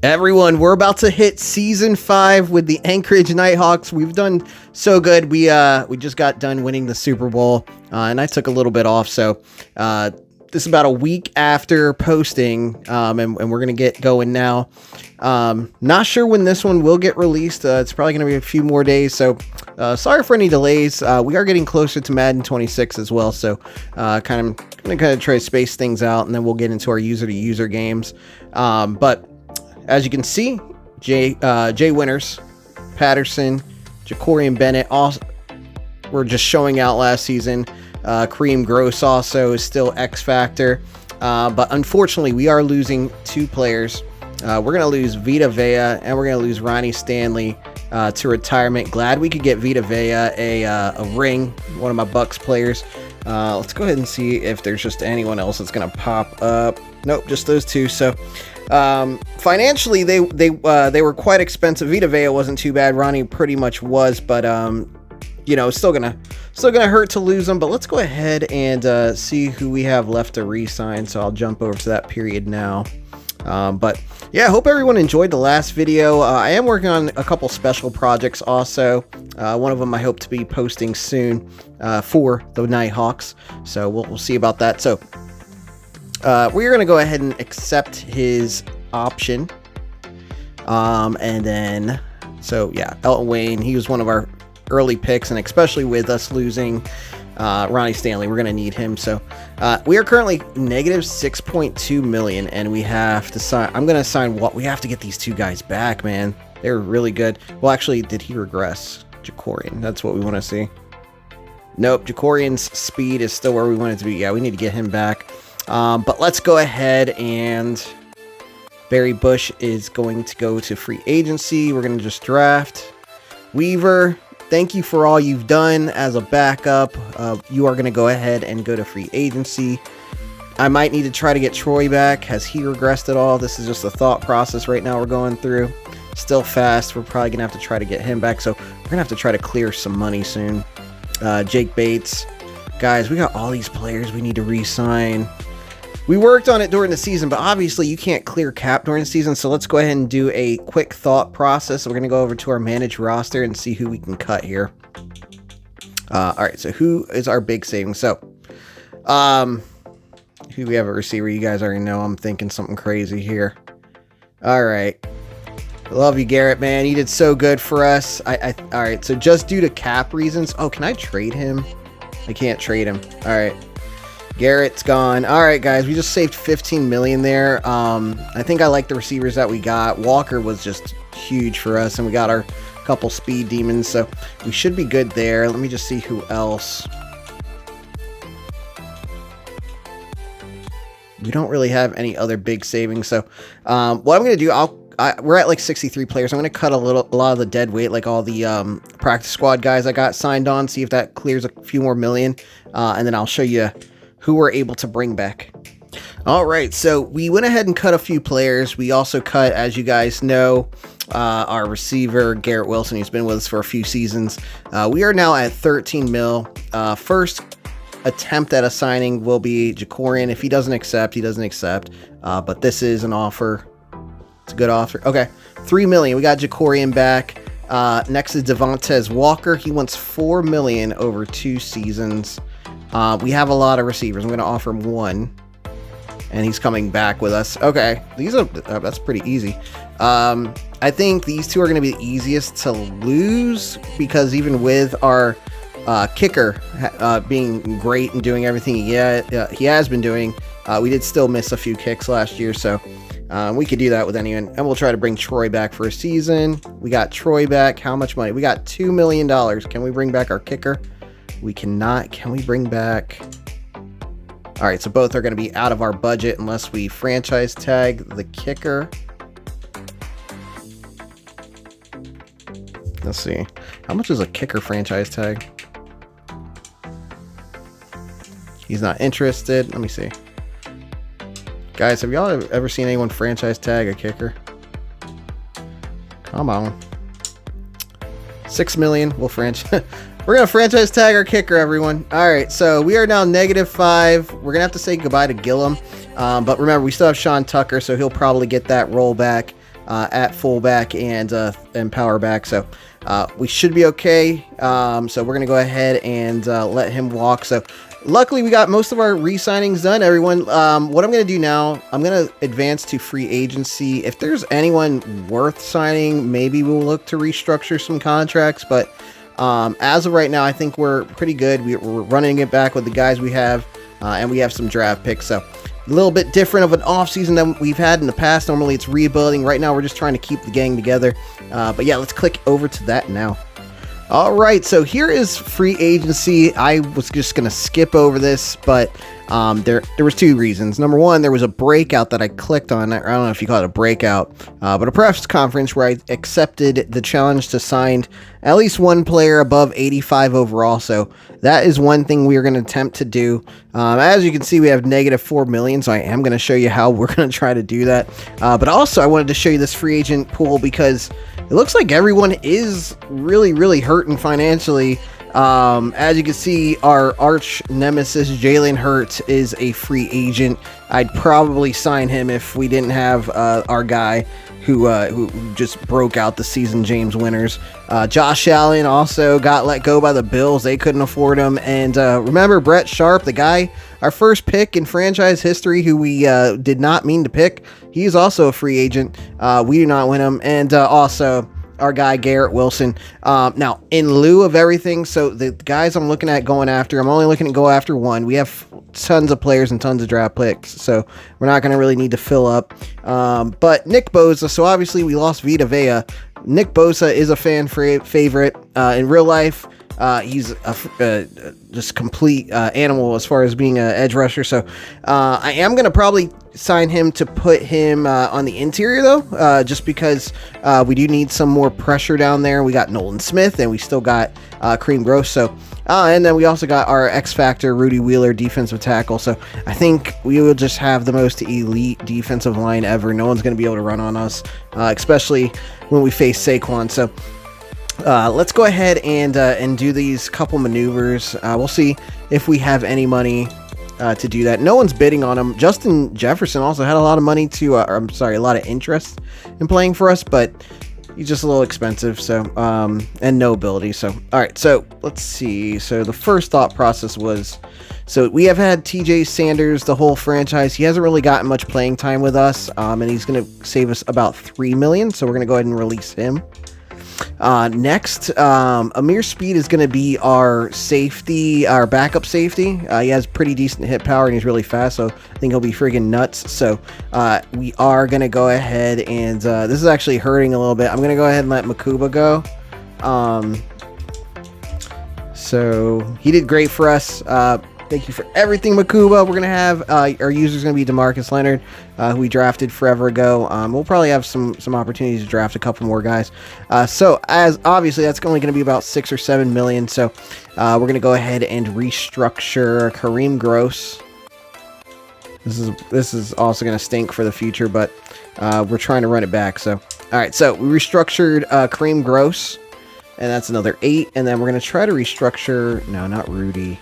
Everyone, we're about to hit season 5 with the Anchorage Night Hawks. We've done so good. We just got done winning the Super Bowl, and I took a little bit off. So this is about a week after posting, and we're gonna get going now. Not sure when this one will get released. It's probably gonna be a few more days. So sorry for any delays. We are getting closer to Madden 26 as well. So gonna try to space things out, and then we'll get into our user-to-user games. But as you can see, Jay Winters, Patterson, Jacorian Bennett also were just showing out last season. Kareem Gross also is still X Factor. But unfortunately, we are losing 2 players. We're going to lose Vita Vea, and we're going to lose Ronnie Stanley to retirement. Glad we could get Vita Vea a ring, one of my Bucks players. Let's go ahead and see if there's just anyone else that's going to pop up. Nope, just those 2. So financially, they were quite expensive. Vita Vea wasn't too bad. Ronnie pretty much was, but you know, still gonna hurt to lose them. But let's go ahead and see who we have left to re-sign. So I'll jump over to that period now. But yeah, hope everyone enjoyed the last video. I am working on a couple special projects also. One of them I hope to be posting soon for the Night Hawks. So we'll see about that. So we're going to go ahead and accept his option. And then, so yeah, Elton Wayne, he was one of our early picks, and especially with us losing Ronnie Stanley, we're going to need him. So we are currently negative 6.2 million, and we have to sign. I'm going to sign what we have to get these 2 guys back, man. They're really good. Well, actually, did he regress? Jacorian, that's what we want to see. Nope, Jacorian's speed is still where we want it to be. Yeah, we need to get him back. But let's go ahead, and Barry Bush is going to go to free agency. We're going to just draft Weaver. Thank you for all you've done as a backup. You are going to go ahead and go to free agency. I might need to try to get Troy back. Has he regressed at all? This is just a thought process right now we're going through. Still fast. We're probably going to have to try to get him back. So we're going to have to try to clear some money soon. Jake Bates. Guys, we got all these players we need to re-sign. We worked on it during the season, but obviously you can't clear cap during the season, so let's go ahead and do a quick thought process. We're going to go over to our managed roster and see who we can cut here. All right, so who is our big savings? So, who do we have at receiver? You guys already know I'm thinking something crazy here. All right. Love you, Garrett, man. You did so good for us. All right, so just due to cap reasons. Oh, can I trade him? I can't trade him. All right. Garrett's gone. All right, guys, we just saved 15 million there. I think I like the receivers that we got. Walker was just huge for us, and we got our couple speed demons, so we should be good there. Let me just see who else. We don't really have any other big savings, so what I'm going to do, we're at like 63 players. I'm going to cut a lot of the dead weight, like all the practice squad guys I got signed on, see if that clears a few more million, and then I'll show you who we're able to bring back. All right, so we went ahead and cut a few players. We also cut, as you guys know, our receiver, Garrett Wilson, who's been with us for a few seasons. We are now at 13 mil. First attempt at a signing will be Jacorian. If he doesn't accept, he doesn't accept. But this is an offer. It's a good offer. Okay, 3 million. We got Jacorian back. Next is Devontae Walker. He wants 4 million over 2 seasons. We have a lot of receivers. I'm going to offer him 1, and he's coming back with us. Okay, these are that's pretty easy. I think these 2 are going to be the easiest to lose, because even with our kicker being great and doing everything he has been doing, we did still miss a few kicks last year. So we could do that with anyone, and we'll try to bring Troy back for a season. We got Troy back. How much money? We got $2 million. Can we bring back our kicker? We cannot. Can we bring back? All right, so both are going to be out of our budget unless we franchise tag the kicker. Let's see. How much is a kicker franchise tag? He's not interested. Let me see. Guys, have y'all ever seen anyone franchise tag a kicker? Come on. 6 million. We'll franchise. We're going to franchise tag our kicker, everyone. All right, so we are now -5. We're going to have to say goodbye to Gillum. But remember, we still have Sean Tucker, so he'll probably get that roll back. at fullback and power back. So we should be okay. So we're gonna go ahead and let him walk. So luckily we got most of our re-signings done, everyone. What I'm gonna do now, I'm gonna advance to free agency. If there's anyone worth signing, maybe we'll look to restructure some contracts, but as of right now, I think we're pretty good. We're running it back with the guys we have, and we have some draft picks. So a little bit different of an offseason than we've had in the past. Normally it's rebuilding. Right now we're just trying to keep the gang together. But yeah, let's click over to that now. All right, so here is free agency. I was just going to skip over this, but there was two reasons. Number one, there was a breakout that I clicked on. I don't know if you call it a breakout, but a press conference where I accepted the challenge to sign at least one player above 85 overall. So that is one thing we are going to attempt to do. As you can see, we have negative 4 million, so I am going to show you how we're going to try to do that. But also, I wanted to show you this free agent pool because it looks like everyone is really hurting financially. As you can see, our arch nemesis Jalen Hurts is a free agent. I'd probably sign him if we didn't have our guy who just broke out the season, James Winters. Josh Allen also got let go by the Bills. They couldn't afford him. And remember Brett Sharp, the guy, our first pick in franchise history, who we did not mean to pick. He's also a free agent. We do not win him. And also our guy Garrett Wilson. Now, in lieu of everything, so the guys I'm looking at going after, I'm only looking to go after one. We have tons of players and tons of draft picks, so we're not going to really need to fill up. But Nick Bosa, so obviously we lost Vita Vea. Nick Bosa is a fan favorite. In real life, he's a just complete animal as far as being an edge rusher. So I am going to probably sign him to put him on the interior, though, just because we do need some more pressure down there. We got Nolan Smith, and we still got Kareem Gross. So and then we also got our X Factor, Rudy Wheeler, defensive tackle. So I think we will just have the most elite defensive line ever. No one's going to be able to run on us, especially when we face Saquon. So let's go ahead and do these couple maneuvers. We'll see if we have any money to do that. No one's bidding on him. Justin Jefferson also had a lot of money to, a lot of interest in playing for us, but he's just a little expensive. So, and no ability. So, all right. So let's see. So the first thought process was, so we have had TJ Sanders, the whole franchise. He hasn't really gotten much playing time with us, and he's going to save us about $3 million. So we're going to go ahead and release him. Next, Amir Speed is going to be our safety, our backup safety. He has pretty decent hit power and he's really fast, so I think he'll be friggin' nuts. So we are going to go ahead and this is actually hurting a little bit. I'm going to go ahead and let Makuba go. So he did great for us. Thank you for everything, Makuba. We're going to have our user's going to be DeMarcus Leonard, who we drafted forever ago. We'll probably have some opportunities to draft a couple more guys. So as obviously that's only going to be about 6 or 7 million. So we're going to go ahead and restructure Kareem Gross. This is also going to stink for the future, but we're trying to run it back. So all right, so we restructured Kareem Gross, and that's another 8. And then we're going to try to restructure. No, not Rudy.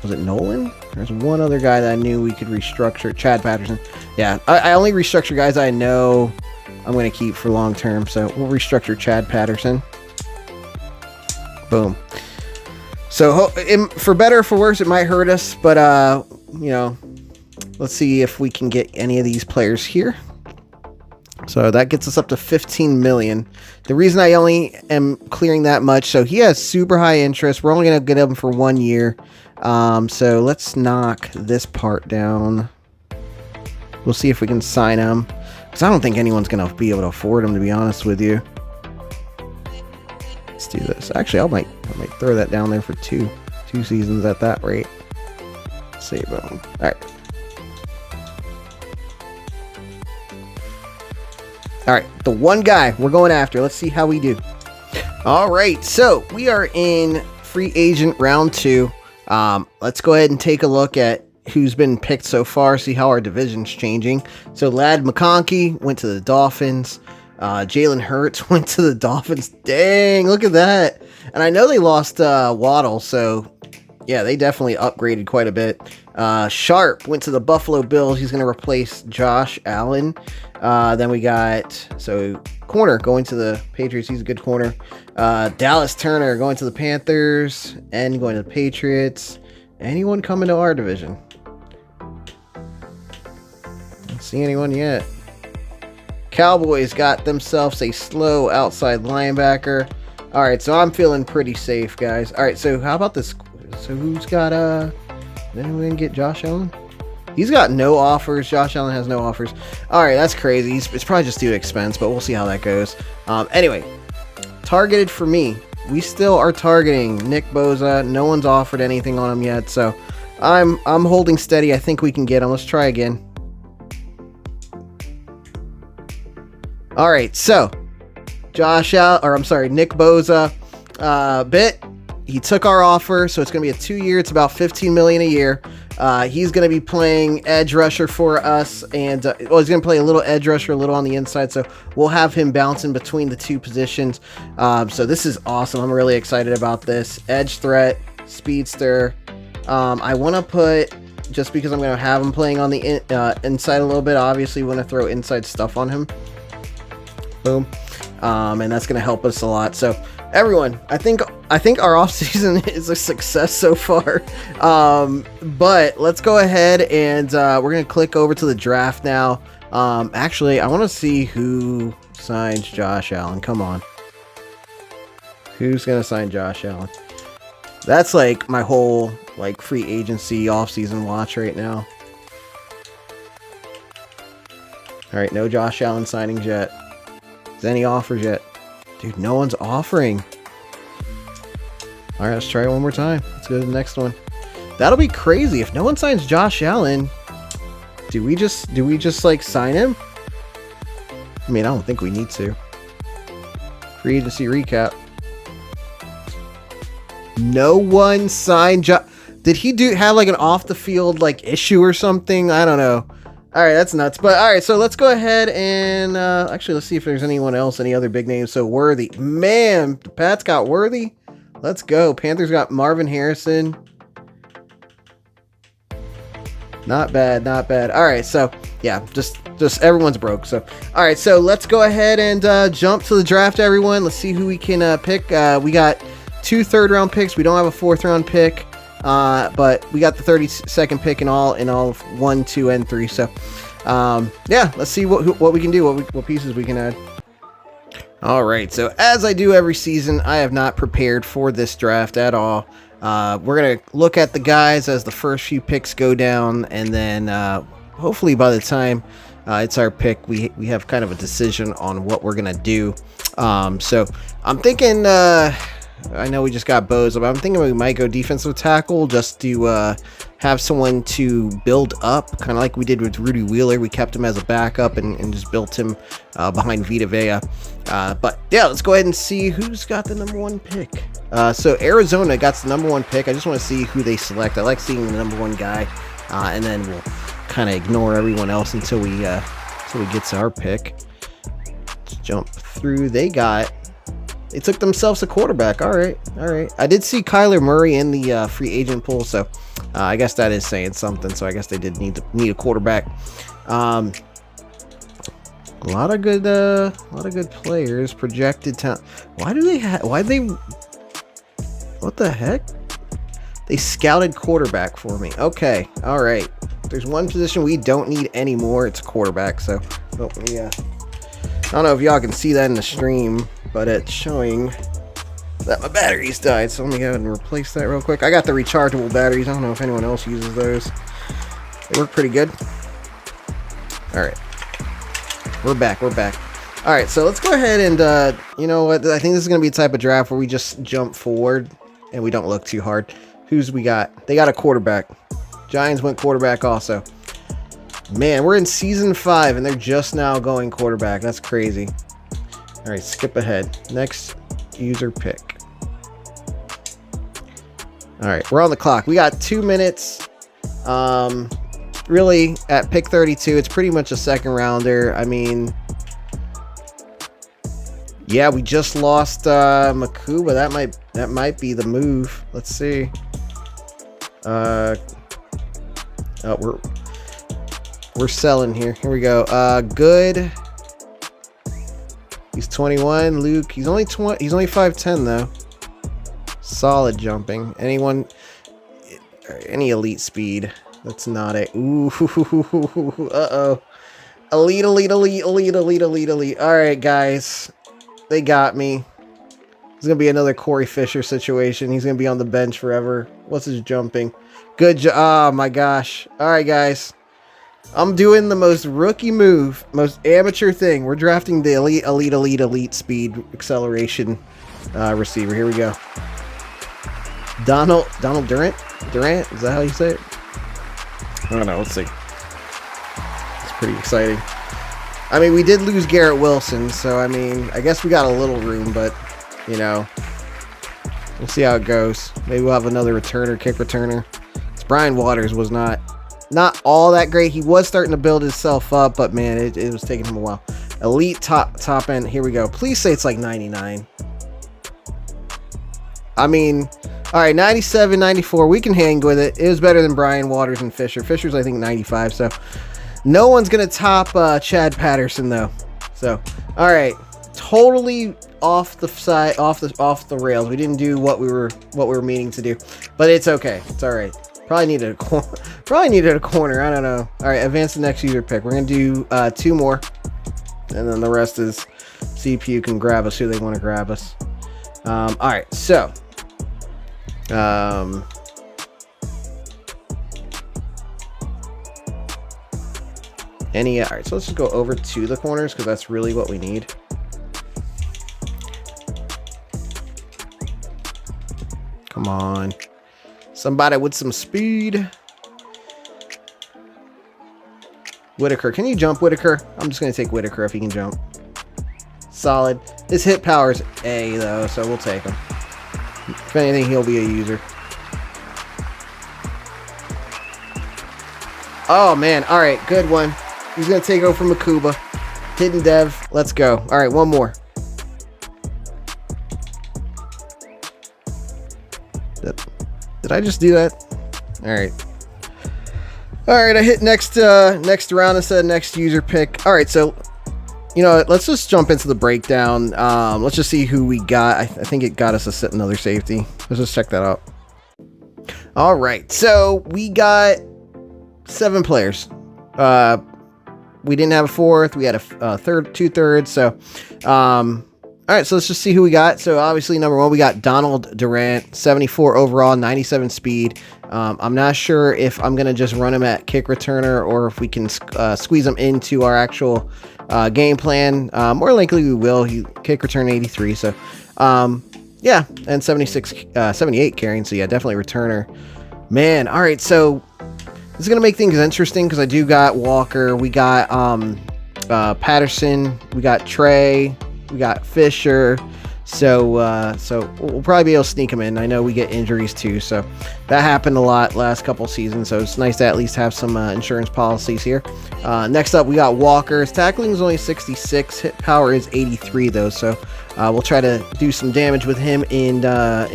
Was it Nolan? There's one other guy that I knew we could restructure. Chad Patterson. Yeah, I only restructure guys I know I'm going to keep for long term. So we'll restructure Chad Patterson. Boom. So for better or for worse, it might hurt us. But, you know, let's see if we can get any of these players here. So that gets us up to 15 million. The reason I only am clearing that much, so he has super high interest. We're only going to get him for 1 year. So let's knock this part down. We'll see if we can sign him, because I don't think anyone's going to be able to afford him, to be honest with you. Let's do this. Actually, I might throw that down there for two seasons at that rate. Let's see, boom. All right. All right, the one guy we're going after. Let's see how we do. All right, so we are in free agent round 2. Let's go ahead and take a look at who's been picked so far, see how our division's changing. So Ladd McConkey went to the Dolphins. Jalen Hurts went to the Dolphins. Dang, look at that. And I know they lost Waddle, so yeah, they definitely upgraded quite a bit. Sharp went to the Buffalo Bills. He's going to replace Josh Allen. Then we got, corner going to the Patriots. He's a good corner. Dallas Turner going to the Panthers and going to the Patriots. Anyone coming to our division? Don't see anyone yet. Cowboys got themselves a slow outside linebacker. All right, so I'm feeling pretty safe, guys. All right, so how about this? So who's got then we can get Josh Allen. He's got no offers. Josh Allen has no offers. All right, that's crazy. It's probably just due to expense, but we'll see how that goes. Anyway, targeted for me. We still are targeting Nick Bosa. No one's offered anything on him yet, so I'm holding steady. I think we can get him. Let's try again. All right, so Nick Bosa, he took our offer, so it's going to be a 2-year. It's about $15 million a year. He's going to be playing edge rusher for us, and he's going to play a little edge rusher, a little on the inside. So we'll have him bouncing between the two positions. So this is awesome. I'm really excited about this. Edge threat, speedster. I want to put, just because I'm going to have him playing on the inside a little bit. Obviously, we want to throw inside stuff on him. Boom. And that's going to help us a lot. So everyone, I think our offseason is a success so far. But let's go ahead and we're going to click over to the draft now. Actually, I want to see who signs Josh Allen. Come on. Who's going to sign Josh Allen? That's like my whole free agency offseason watch right now. All right, no Josh Allen signings yet. Is any offers yet? Dude, no one's offering. All right, let's try it one more time. Let's go to the next one. That'll be crazy if no one signs Josh Allen. Do we just sign him? I mean, I don't think we need to. Free agency recap. No one signed Did he have an off the field issue or something? I don't know. All right, that's nuts. But all right, so let's go ahead and actually let's see if there's anyone else, any other big names. So Worthy, man, the Pats got Worthy. Let's go. Panthers got Marvin Harrison. Not bad, not bad. All right, so yeah, just everyone's broke. So all right, so let's go ahead and jump to the draft, everyone. Let's see who we can pick. We got 2 third-round picks. We don't have a 4th-round pick. But we got the 32nd pick in all of 1, 2, and 3. So, yeah, let's see what we can do, what pieces we can add. All right. So as I do every season, I have not prepared for this draft at all. We're going to look at the guys as the first few picks go down. And then, hopefully by the time, it's our pick, we have kind of a decision on what we're going to do. So I'm thinking, I know we just got Bosa, but I'm thinking we might go defensive tackle just to have someone to build up, kind of like we did with Rudy Wheeler. We kept him as a backup and just built him behind Vita Vea. But yeah, let's go ahead and see who's got the number 1 pick. So Arizona got the number 1 pick. I just want to see who they select. I like seeing the number 1 guy, and then we'll kind of ignore everyone else until we get to our pick. Let's jump through. They took themselves a quarterback. All right. I did see Kyler Murray in the free agent pool, so I guess that is saying something. So I guess they did need a quarterback. A lot of good players. Projected talent. What the heck? They scouted quarterback for me. Okay. All right. There's one position we don't need anymore. It's quarterback. So, yeah. I don't know if y'all can see that in the stream, but it's showing that my batteries died. So let me go ahead and replace that real quick. I got the rechargeable batteries. I don't know if anyone else uses those. They work pretty good. All right. We're back. All right, so let's go ahead and, you know what? I think this is going to be a type of draft where we just jump forward and we don't look too hard. Who's we got? They got a quarterback. Giants went quarterback also. Man, we're in season 5 and they're just now going quarterback. That's crazy. All right, skip ahead. Next user pick. All right, we're on the clock. We got 2 minutes. Really, at pick 32, it's pretty much a second rounder. I mean, yeah, we just lost Makuba. That might be the move. Let's see. Oh, we're selling here. Here we go. Good. He's 21. Luke, he's only 20. He's only 5'10" though. Solid jumping. Anyone? Any elite speed? That's not it. Ooh. Uh-oh. Elite. All right, guys. They got me. It's going to be another Corey Fisher situation. He's going to be on the bench forever. What's his jumping? Good job. Oh, my gosh. All right, guys. I'm doing the most rookie move, most amateur thing. We're drafting the elite speed acceleration receiver. Here we go. Donald Durant? Durant? Is that how you say it? I don't know. Let's see. It's pretty exciting. I mean, we did lose Garrett Wilson, so I mean, I guess we got a little room, but you know, we'll see how it goes. Maybe we'll have another returner, kick returner. Brian Waters was not all that great. He was starting to build himself up, but man, it was taking him a while. Elite top end. Here we go. Please say it's like 99. I mean, all right, 97, 94. We can hang with it. It was better than Brian Waters and Fisher. Fisher's, I think, 95. So no one's going to top Chad Patterson, though. So, all right. Totally off the side, off the rails. We didn't do what we were meaning to do, but it's okay. It's all right. Probably needed a corner. I don't know. All right, advance the next user pick. We're gonna do 2 more, and then the rest is CPU can grab us who they want to grab us. All right, so all right, so let's just go over to the corners because that's really what we need. Come on. Somebody with some speed. Whitaker. Can you jump, Whitaker? I'm just going to take Whitaker if he can jump. Solid. His hit power is A, though, so we'll take him. If anything, he'll be a user. Oh, man. All right, good one. He's going to take over from Makuba. Hidden Dev. Let's go. All right, one more. Did I just do that? All right. All right, I hit next round instead of next user pick. All right, so, you know, let's just jump into the breakdown. Let's just see who we got. I think it got us another safety. Let's just check that out. All right, so we got 7 players. We didn't have a fourth. We had a third, 2/3. So, all right, so let's just see who we got. So obviously, number 1, we got Donald Durant, 74 overall, 97 speed. I'm not sure if I'm going to just run him at kick returner or if we can squeeze him into our actual game plan. More likely we will. He kick return 83. So, yeah, and 78 carrying. So, yeah, definitely returner. Man, all right, so this is going to make things interesting because I do got Walker. We got Patterson. We got Trey. We got Fisher, so we'll probably be able to sneak him in. I know we get injuries too, so that happened a lot last couple seasons, so it's nice to at least have some insurance policies here. Next up, we got Walker. His tackling is only 66. Hit power is 83, though, so we'll try to do some damage with him in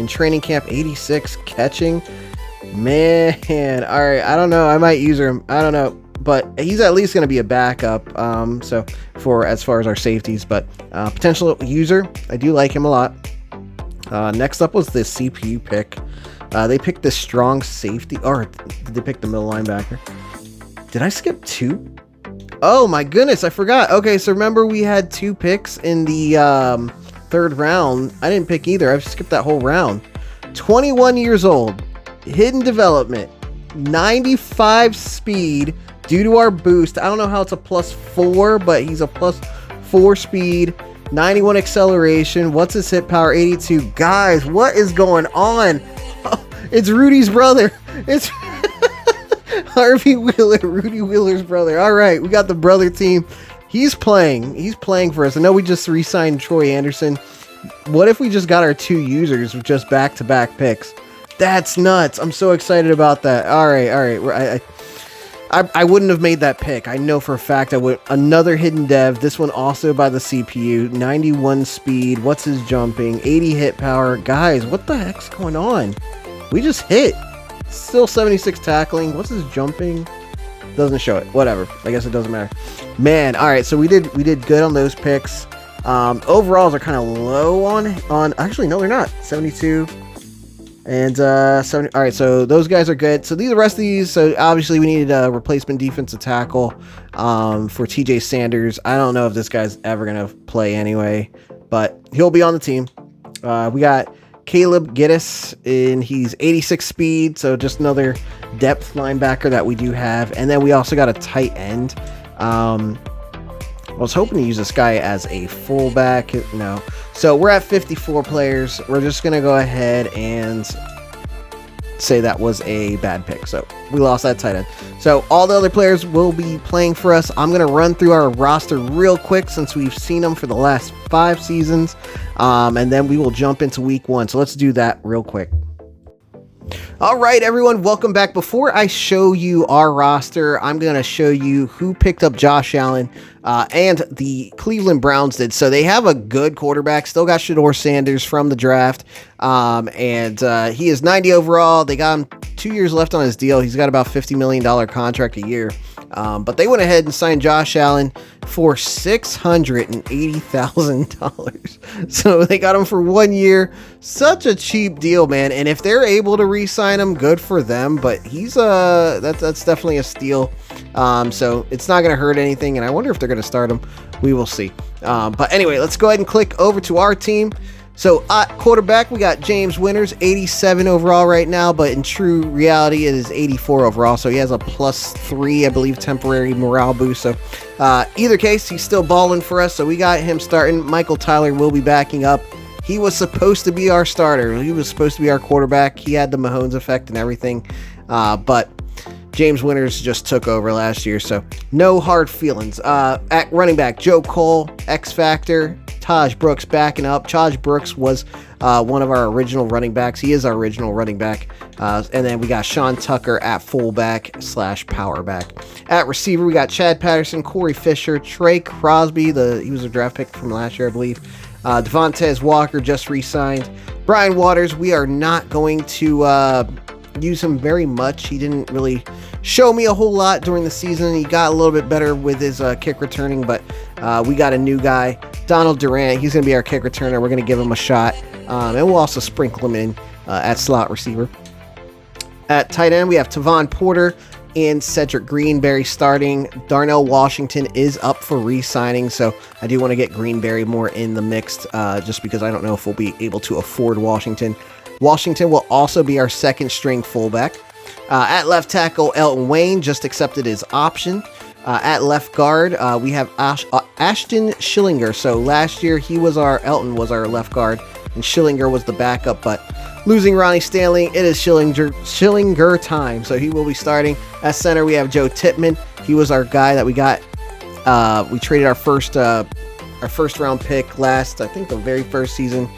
training camp. 86 catching. Man, all right, I don't know. I might use him. I don't know. But he's at least going to be a backup, so for as far as our safeties, but potential user, I do like him a lot. Next up was the CPU pick. They picked the strong safety, or did they pick the middle linebacker? Did I skip 2? Oh my goodness, I forgot. Okay, so remember we had 2 picks in the 3rd round. I didn't pick either. I skipped that whole round. 21 years old, hidden development, 95 speed. Due to our boost, I don't know how it's a +4, but he's a +4 speed, 91 acceleration. What's his hit power? 82. Guys, what is going on? Oh, it's Rudy's brother. It's Harvey Wheeler, Rudy Wheeler's brother. All right, we got the brother team. He's playing for us. I know we just re-signed Troy Anderson. What if we just got our 2 users with just back-to-back picks? That's nuts. I'm so excited about that. All right. I wouldn't have made that pick. I know for a fact I would. Another hidden dev. This one also by the CPU. 91 speed. What's his jumping? 80 hit power. Guys, what the heck's going on? We just hit. Still 76 tackling. What's his jumping? Doesn't show it. Whatever. I guess it doesn't matter. Man, all right. So we did good on those picks. Overalls are kind of low on. Actually, no, they're not. 72 and 70. All right, so those guys are good. So the rest of these. So obviously we needed a replacement defensive tackle for TJ Sanders. I don't know if this guy's ever gonna play anyway, but he'll be on the team. We got Caleb Giddis, and he's 86 speed, so just another depth linebacker that we do have. And then we also got a tight end. I was hoping to use this guy as a fullback. No. So we're at 54 players. We're just going to go ahead and say that was a bad pick. So we lost that tight end. So all the other players will be playing for us. I'm going to run through our roster real quick since we've seen them for the last 5 seasons. And then we will jump into week 1. So let's do that real quick. All right, everyone, welcome back. Before I show you our roster, I'm going to show you who picked up Josh Allen and the Cleveland Browns did. So they have a good quarterback. Still got Shedeur Sanders from the draft. And he is 90 overall. They got him 2 years left on his deal. He's got about $50 million contract a year. But they went ahead and signed Josh Allen for $680,000. So they got him for 1 year. Such a cheap deal, man. And if they're able to re-sign him, good for them. But he's that's definitely a steal. So it's not going to hurt anything. And I wonder if they're going to start him. We will see. But anyway, let's go ahead and click over to our team. So at quarterback, we got James Winters, 87 overall right now, but in true reality, it is 84 overall. So he has a +3, I believe, temporary morale boost. So either case, he's still balling for us. So we got him starting. Michael Tyler will be backing up. He was supposed to be our starter. He was supposed to be our quarterback. He had the Mahomes effect and everything. But James Winters just took over last year, so no hard feelings. At running back, Joe Cole, X Factor. Taj Brooks backing up. Taj Brooks was one of our original running backs. He is our original running back. And then we got Sean Tucker at fullback / power back. At receiver, we got Chad Patterson, Corey Fisher, Trey Crosby. He was a draft pick from last year, I believe. Devontae Walker just re-signed. Brian Waters, we are not going to use him very much. He didn't really show me a whole lot during the season. He got a little bit better with his kick returning, but we got a new guy, Donald Durant. He's going to be our kick returner. We're going to give him a shot, and we'll also sprinkle him in at slot receiver. At tight end, we have Tavon Porter and Cedric Greenberry starting. Darnell Washington is up for re-signing, so I do want to get Greenberry more in the mix, just because I don't know if we'll be able to afford Washington. Washington will also be our second string fullback. At left tackle, Elton Wayne just accepted his option. At left guard, we have Ashton Schillinger. So last year, Elton was our left guard, and Schillinger was the backup. But losing Ronnie Stanley, it is Schillinger time. So he will be starting. At center, we have Joe Tippmann. He was our guy that we got. We traded our first round pick last, I think, the very first season.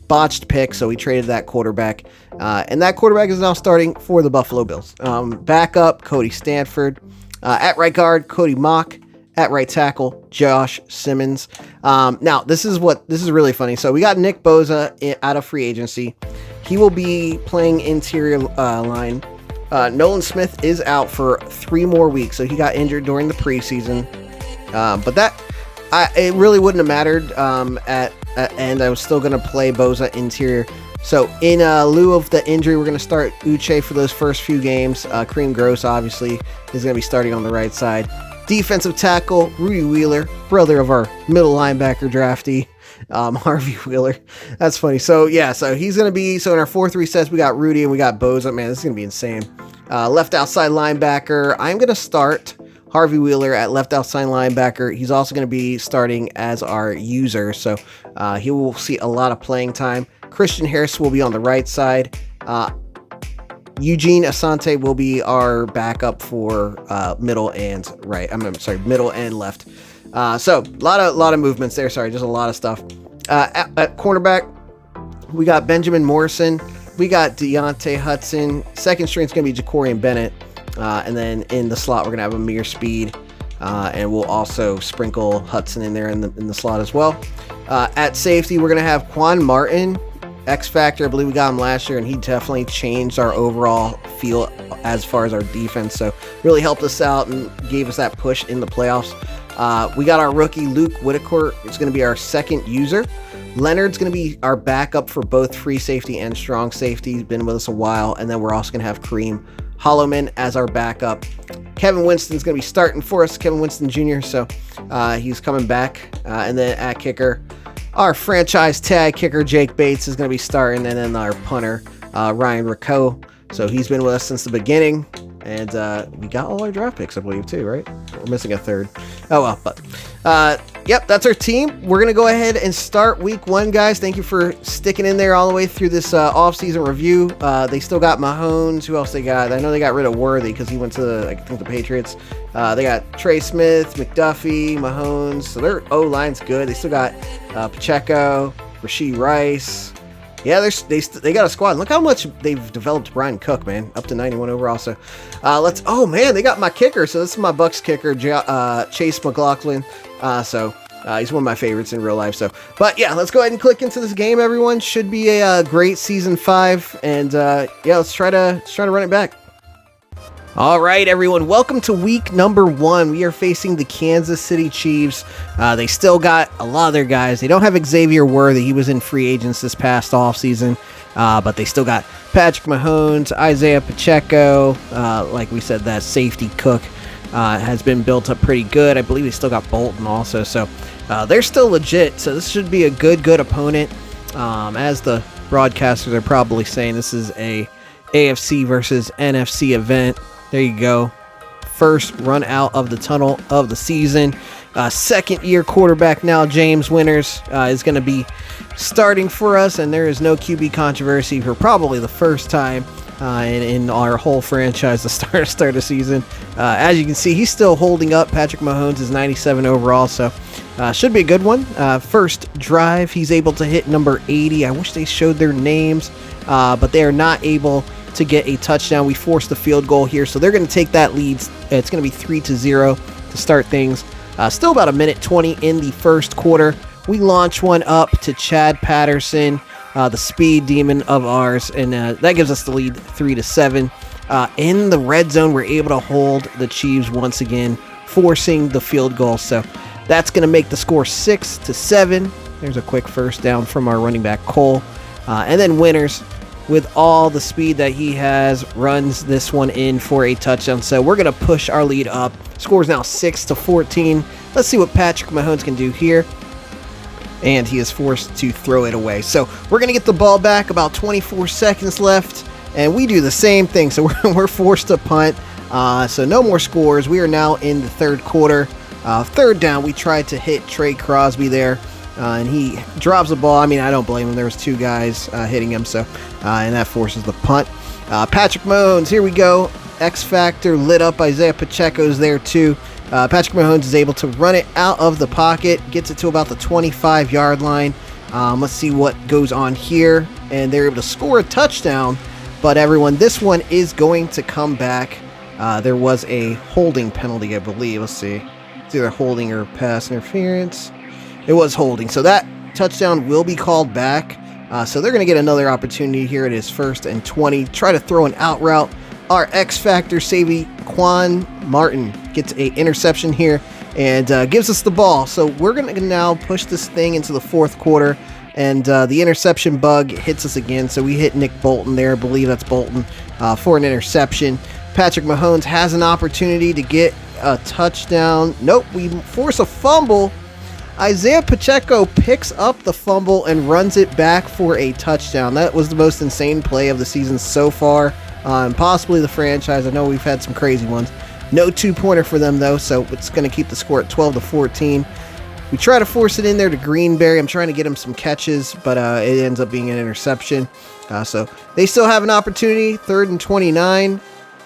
Botched pick, so we traded that quarterback, and that quarterback is now starting for the Buffalo Bills. Backup, Cody Stanford. At right guard, Cody Mock. At right tackle, Josh Simmons. Now, this is really funny. So we got Nick Bosa out of free agency. He will be playing interior line. Nolan Smith is out for 3 more weeks, so he got injured during the preseason. But it really wouldn't have mattered at end. I was still going to play Bosa interior. So in lieu of the injury, we're going to start Uche for those first few games. Kareem Gross, obviously, is going to be starting on the right side. Defensive tackle, Rudy Wheeler, brother of our middle linebacker draftee, Harvey Wheeler. That's funny. So he's going to be, so in our 4-3 sets, we got Rudy and we got Bosa. Man, this is going to be insane. Left outside linebacker, I'm going to start Harvey Wheeler at left outside linebacker. He's also going to be starting as our user, so he will see a lot of playing time. Christian Harris will be on the right side. Eugene Asante will be our backup for middle and right. Middle and left. So a lot of movements there. Sorry, just a lot of stuff. At cornerback, we got Benjamin Morrison. We got Deontay Hudson. Second string is going to be Jacorian Bennett. And then in the slot, we're going to have Amir Speed. And we'll also sprinkle Hudson in there in the slot as well. At safety, we're going to have Quan Martin X Factor. I believe we got him last year, and he definitely changed our overall feel as far as our defense. So really helped us out and gave us that push in the playoffs. We got our rookie Luke Whitaker. It's going to be our second user. Leonard's going to be our backup for both free safety and strong safety. He's been with us a while. And then we're also going to have Kareem Hollowman as our backup. Kevin Winston's going to be starting for us, Kevin Winston Jr., so he's coming back. And then at kicker, our franchise tag kicker, Jake Bates, is going to be starting. And then our punter, Ryan Ricco. So he's been with us since the beginning. And we got all our draft picks, I believe, too, right? We're missing a third. Oh, well, but yep, that's our team. We're going to go ahead and start week 1, guys. Thank you for sticking in there all the way through this off-season review. They still got Mahomes. Who else they got? I know they got rid of Worthy because he went to, I think, the Patriots. They got Trey Smith, McDuffie, Mahomes. So their O-line's good. They still got Pacheco, Rashee Rice. Yeah, they got a squad. Look how much they've developed Brian Cook, man. Up to 91 overall. So oh man, they got my kicker. So this is my Bucks kicker, Chase McLaughlin. He's one of my favorites in real life. So, but yeah, let's go ahead and click into this game, everyone. Should be a great season 5. And yeah, let's try to run it back. All right, everyone, welcome to week number 1. We are facing the Kansas City Chiefs. They still got a lot of their guys. They don't have Xavier Worthy. He was in free agents this past offseason, but they still got Patrick Mahomes, Isaiah Pacheco. Like we said, that safety Cook has been built up pretty good. I believe they still got Bolton also, so they're still legit. So this should be a good opponent. As the broadcasters are probably saying, this is a AFC versus NFC event. There you go. First run out of the tunnel of the season. Second-year quarterback now, James Winters, is going to be starting for us, and there is no QB controversy for probably the first time in our whole franchise to start a season. As you can see, he's still holding up. Patrick Mahomes is 97 overall, so should be a good one. First drive, he's able to hit number 80. I wish they showed their names, but they are not able to get a touchdown. We forced the field goal here, so they're going to take that lead. It's going to be 3-0 to start things. Still about 1:20 in the first quarter. We launch one up to Chad Patterson, the speed demon of ours, and that gives us the lead 3-7. In the red zone, we're able to hold the Chiefs once again, forcing the field goal. So that's going to make the score 6-7. There's a quick first down from our running back Cole, and then Winters, with all the speed that he has, runs this one in for a touchdown. So we're going to push our lead up. Score's now 6-14. Let's see what Patrick Mahomes can do here. And he is forced to throw it away. So we're going to get the ball back, about 24 seconds left. And we do the same thing. So we're forced to punt. So no more scores. We are now in the third quarter. Third down, we tried to hit Trey Crosby there. And he drops the ball. I mean, I don't blame him. There was 2 guys hitting him, so and that forces the punt. Patrick Mahomes, here we go. X Factor lit up. Isaiah Pacheco's there too. Patrick Mahomes is able to run it out of the pocket, gets it to about the 25-yard line. Let's see what goes on here, and they're able to score a touchdown. But everyone, this one is going to come back. There was a holding penalty, I believe. Let's see. It's either holding or pass interference. It was holding, so that touchdown will be called back. So they're going to get another opportunity here. It is 1st and 20. Try to throw an out route. Our X Factor safety, Quan Martin, gets an interception here and gives us the ball. So we're going to now push this thing into the fourth quarter, and the interception bug hits us again. So we hit Nick Bolton there. I believe that's Bolton for an interception. Patrick Mahomes has an opportunity to get a touchdown. Nope, we force a fumble. Isaiah Pacheco picks up the fumble and runs it back for a touchdown. That was the most insane play of the season so far, and possibly the franchise. I know we've had some crazy ones. No 2-pointer for them, though, so it's going to keep the score at 12-14. We try to force it in there to Greenberry. I'm trying to get him some catches, but it ends up being an interception. So they still have an opportunity. 3rd and 29.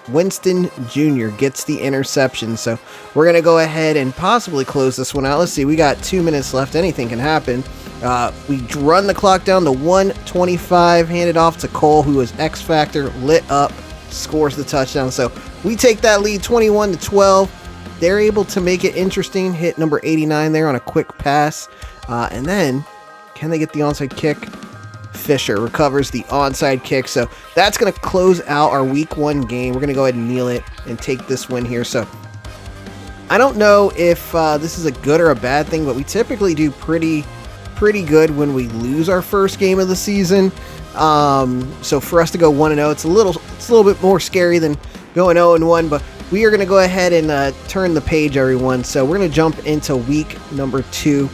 Winston Jr. gets the interception. So we're going to go ahead and possibly close this one out. Let's see. We got 2 minutes left. Anything can happen. We run the clock down to 1:25. Hand it off to Cole, who is X Factor, lit up, scores the touchdown. So we take that lead 21-12. They're able to make it interesting. Hit number 89 there on a quick pass. And then, can they get the onside kick? Fisher recovers the onside kick. So that's going to close out our week 1 game. We're going to go ahead and kneel it and take this win here. So I don't know if this is a good or a bad thing, but we typically do pretty good when we lose our first game of the season. So for us to go 1-0, it's a little bit more scary than going 0-1, but we are going to go ahead and turn the page, everyone. So we're going to jump into week number 2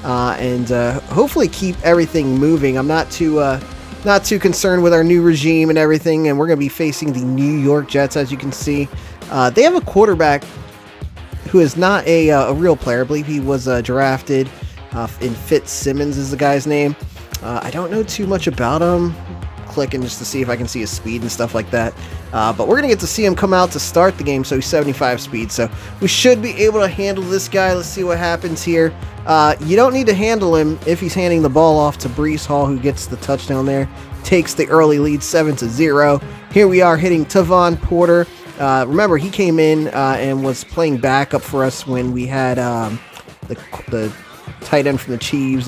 and hopefully keep everything moving. I'm not too concerned with our new regime and everything, and we're going to be facing the New York Jets. As you can see, they have a quarterback who is not a real player. I believe he was drafted in Fitzsimmons is the guy's name. I don't know too much about him. Clicking just to see if I can see his speed and stuff like that. But we're going to get to see him come out to start the game. So he's 75 speed. So we should be able to handle this guy. Let's see what happens here. You don't need to handle him if he's handing the ball off to Breece Hall, who gets the touchdown there. Takes the early lead 7-0. Here we are hitting Tavon Porter. Remember, he came in and was playing backup for us when we had the tight end from the Chiefs,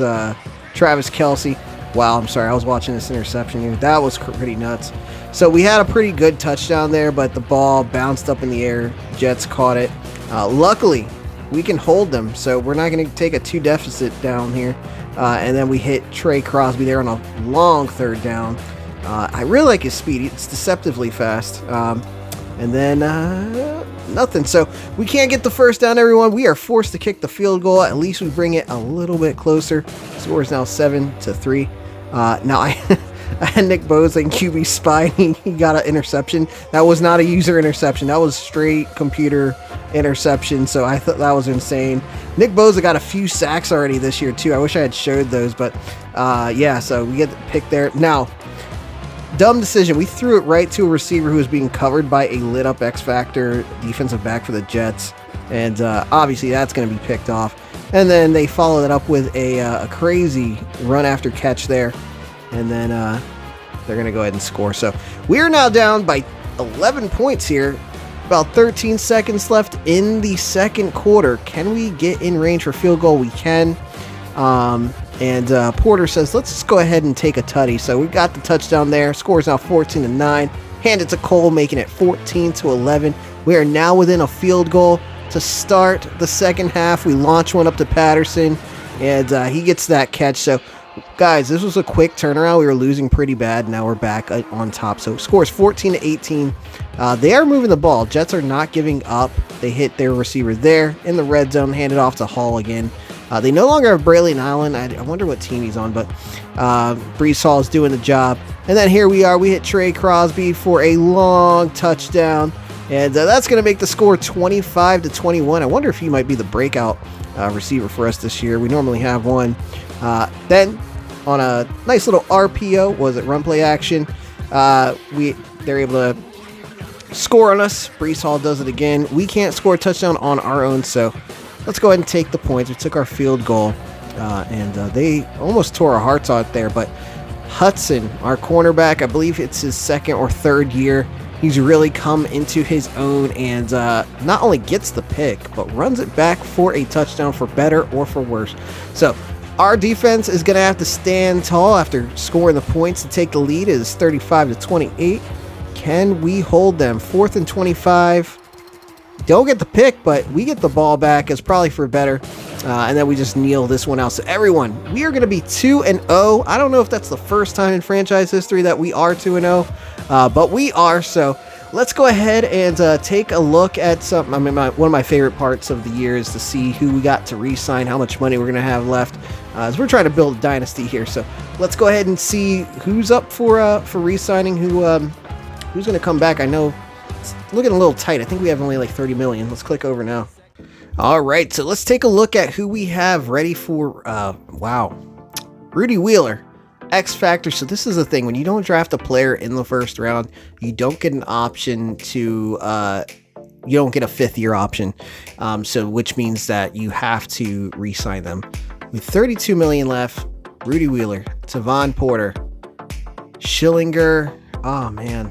Travis Kelce. Wow, I'm sorry, I was watching this interception here. That was pretty nuts. So we had a pretty good touchdown there, but the ball bounced up in the air. Jets caught it. Luckily, we can hold them, so we're not going to take a 2 deficit down here. And then we hit Trey Crosby there on a long 3rd down. I really like his speed. It's deceptively fast. And then nothing. So we can't get the first down, everyone. We are forced to kick the field goal. At least we bring it a little bit closer. Score is now 7-3. Now I had Nick Bosa and QB spy. He got an interception. That was not a user interception. That was straight computer interception. So I thought that was insane. Nick Bosa got a few sacks already this year too. I wish I had showed those, but yeah. So we get the pick there. Now, dumb decision. We threw it right to a receiver who was being covered by a lit up X Factor defensive back for the Jets. And obviously that's going to be picked off. And then they followed it up with a crazy run after catch there. And then they're going to go ahead and score. So we are now down by 11 points here. About 13 seconds left in the second quarter. Can we get in range for field goal? We can. And Porter says, let's just go ahead and take a tutty. So we got the touchdown there. Score is now 14-9. Hand it to Cole, making it 14-11. We are now within a field goal to start the second half. We launch one up to Patterson, and he gets that catch. So, guys, this was a quick turnaround. We were losing pretty bad. Now we're back on top. So, scores 14-18. They are moving the ball. Jets are not giving up. They hit their receiver there in the red zone, handed off to Hall again. They no longer have Braylon Allen. I wonder what team he's on, but Breece Hall is doing the job. And then here we are. We hit Trey Crosby for a long touchdown. And that's going to make the score 25-21. I wonder if he might be the breakout receiver for us this year. We normally have one. Then on a nice little RPO, was it run play action? They're able to score on us. Breece Hall does it again. We can't score a touchdown on our own, so let's go ahead and take the points. We took our field goal, and they almost tore our hearts out there. But Hudson, our cornerback, I believe it's his 2nd or 3rd year. He's really come into his own and not only gets the pick, but runs it back for a touchdown for better or for worse. So our defense is going to have to stand tall after scoring the points to take the lead. It is 35-28. Can we hold them? 4th and 25. Don't get the pick, but we get the ball back. It's probably for better. And then we just kneel this one out. So everyone, we are going to be 2-0. I don't know if that's the first time in franchise history that we are 2-0, but we are. So let's go ahead and take a look at something. I mean, one of my favorite parts of the year is to see who we got to re-sign, how much money we're going to have left, as we're trying to build a dynasty here. So let's go ahead and see who's up for re-signing, who's going to come back. I know it's looking a little tight. I think we have only like 30 million. Let's click over now. All right, so let's take a look at who we have ready for, wow, Rudy Wheeler, X Factor. So this is the thing, when you don't draft a player in the first round, you don't get an option to, you don't get a 5th-year option, so which means that you have to re-sign them. With 32 million left, Rudy Wheeler, Tavon Porter, Schillinger, oh man,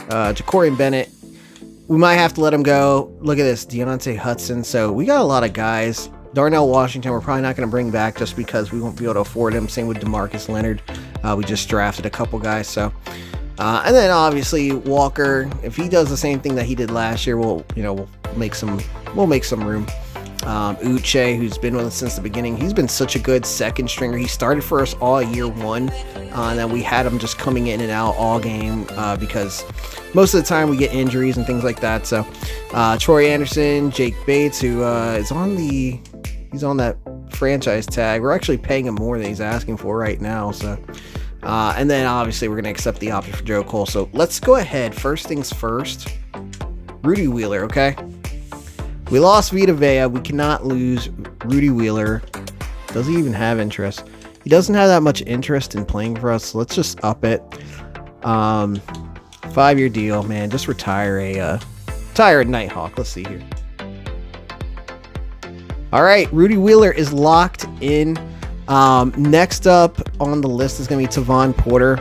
Jacorian Bennett. We might have to let him go. Look at this, Deontay Hudson. So we got a lot of guys. Darnell Washington, we're probably not going to bring back just because we won't be able to afford him. Same with DeMarcus Leonard. We just drafted a couple guys, so and then obviously Walker, if he does the same thing that he did last year, we'll make some room. Uche, who's been with us since the beginning, he's been such a good second stringer. He started for us all year one, and then we had him just coming in and out all game because most of the time we get injuries and things like that. So Troy Anderson, Jake Bates, who is on that franchise tag. We're actually paying him more than he's asking for right now. So and then obviously we're going to accept the option for Joe Cole. So let's go ahead. First things first, Rudy Wheeler, okay? We lost Vita Vea. We cannot lose Rudy Wheeler. Does he even have interest? He doesn't have that much interest in playing for us. So let's just up it. 5-year deal, man. Just retire a Nighthawk. Let's see here. All right, Rudy Wheeler is locked in. Next up on the list is going to be Tavon Porter.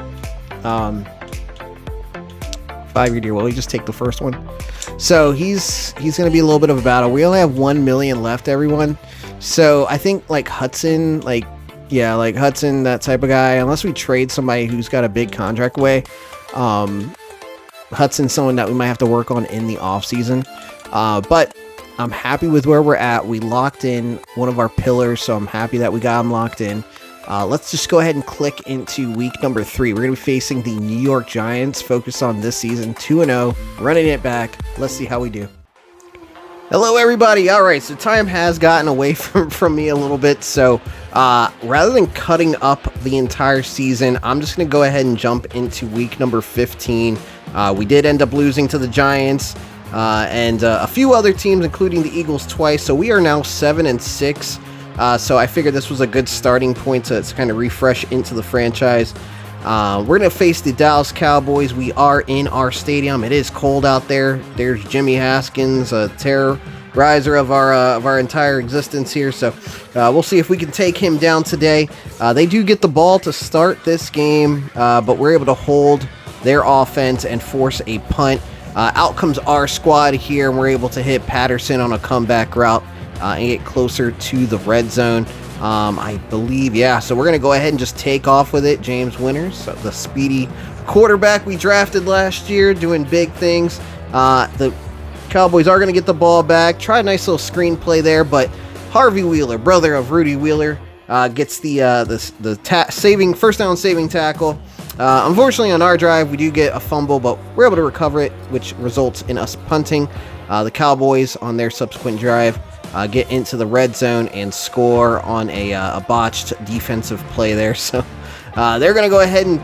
5-year deal. Will he just take the first one? So he's going to be a little bit of a battle. We only have 1 million left, everyone. So I think like Hudson, Hudson, that type of guy, unless we trade somebody who's got a big contract away, Hudson's someone that we might have to work on in the off season. But I'm happy with where we're at. We locked in one of our pillars, so I'm happy that we got him locked in. Let's just go ahead and click into week number 3. We're going to be facing the New York Giants, focused on this season, 2-0, running it back. Let's see how we do. Hello, everybody. All right, so time has gotten away from me a little bit, so rather than cutting up the entire season, I'm just going to go ahead and jump into week number 15. We did end up losing to the Giants and a few other teams, including the Eagles twice, so we are now 7-6. So I figured this was a good starting point to kind of refresh into the franchise. We're going to face the Dallas Cowboys. We are in our stadium. It is cold out there. There's Jimmy Haskins, a terrorizer of our entire existence here. So we'll see if we can take him down today. They do get the ball to start this game, but we're able to hold their offense and force a punt. Out comes our squad here, and we're able to hit Patterson on a comeback route. And get closer to the red zone, I believe. Yeah, so we're going to go ahead and just take off with it. James Winters, the speedy quarterback we drafted last year, doing big things. The Cowboys are going to get the ball back. Try a nice little screenplay there, but Harvey Wheeler, brother of Rudy Wheeler, gets the first down saving tackle. Unfortunately, on our drive, we do get a fumble, but we're able to recover it, which results in us punting. The Cowboys, on their subsequent drive, get into the red zone and score on a botched defensive play there. So they're going to go ahead and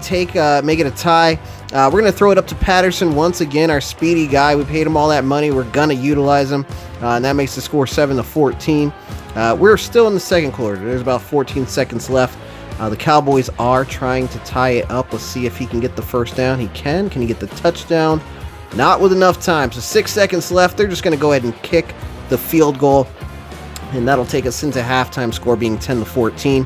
make it a tie. We're going to throw it up to Patterson once again, our speedy guy. We paid him all that money. We're going to utilize him, and that makes the score 7-14. We're still in the second quarter. There's about 14 seconds left. The Cowboys are trying to tie it up. Let's see if he can get the first down. He can. Can he get the touchdown? Not with enough time. So 6 seconds left. They're just going to go ahead and kick the field goal, and that'll take us into halftime, score being 10-14.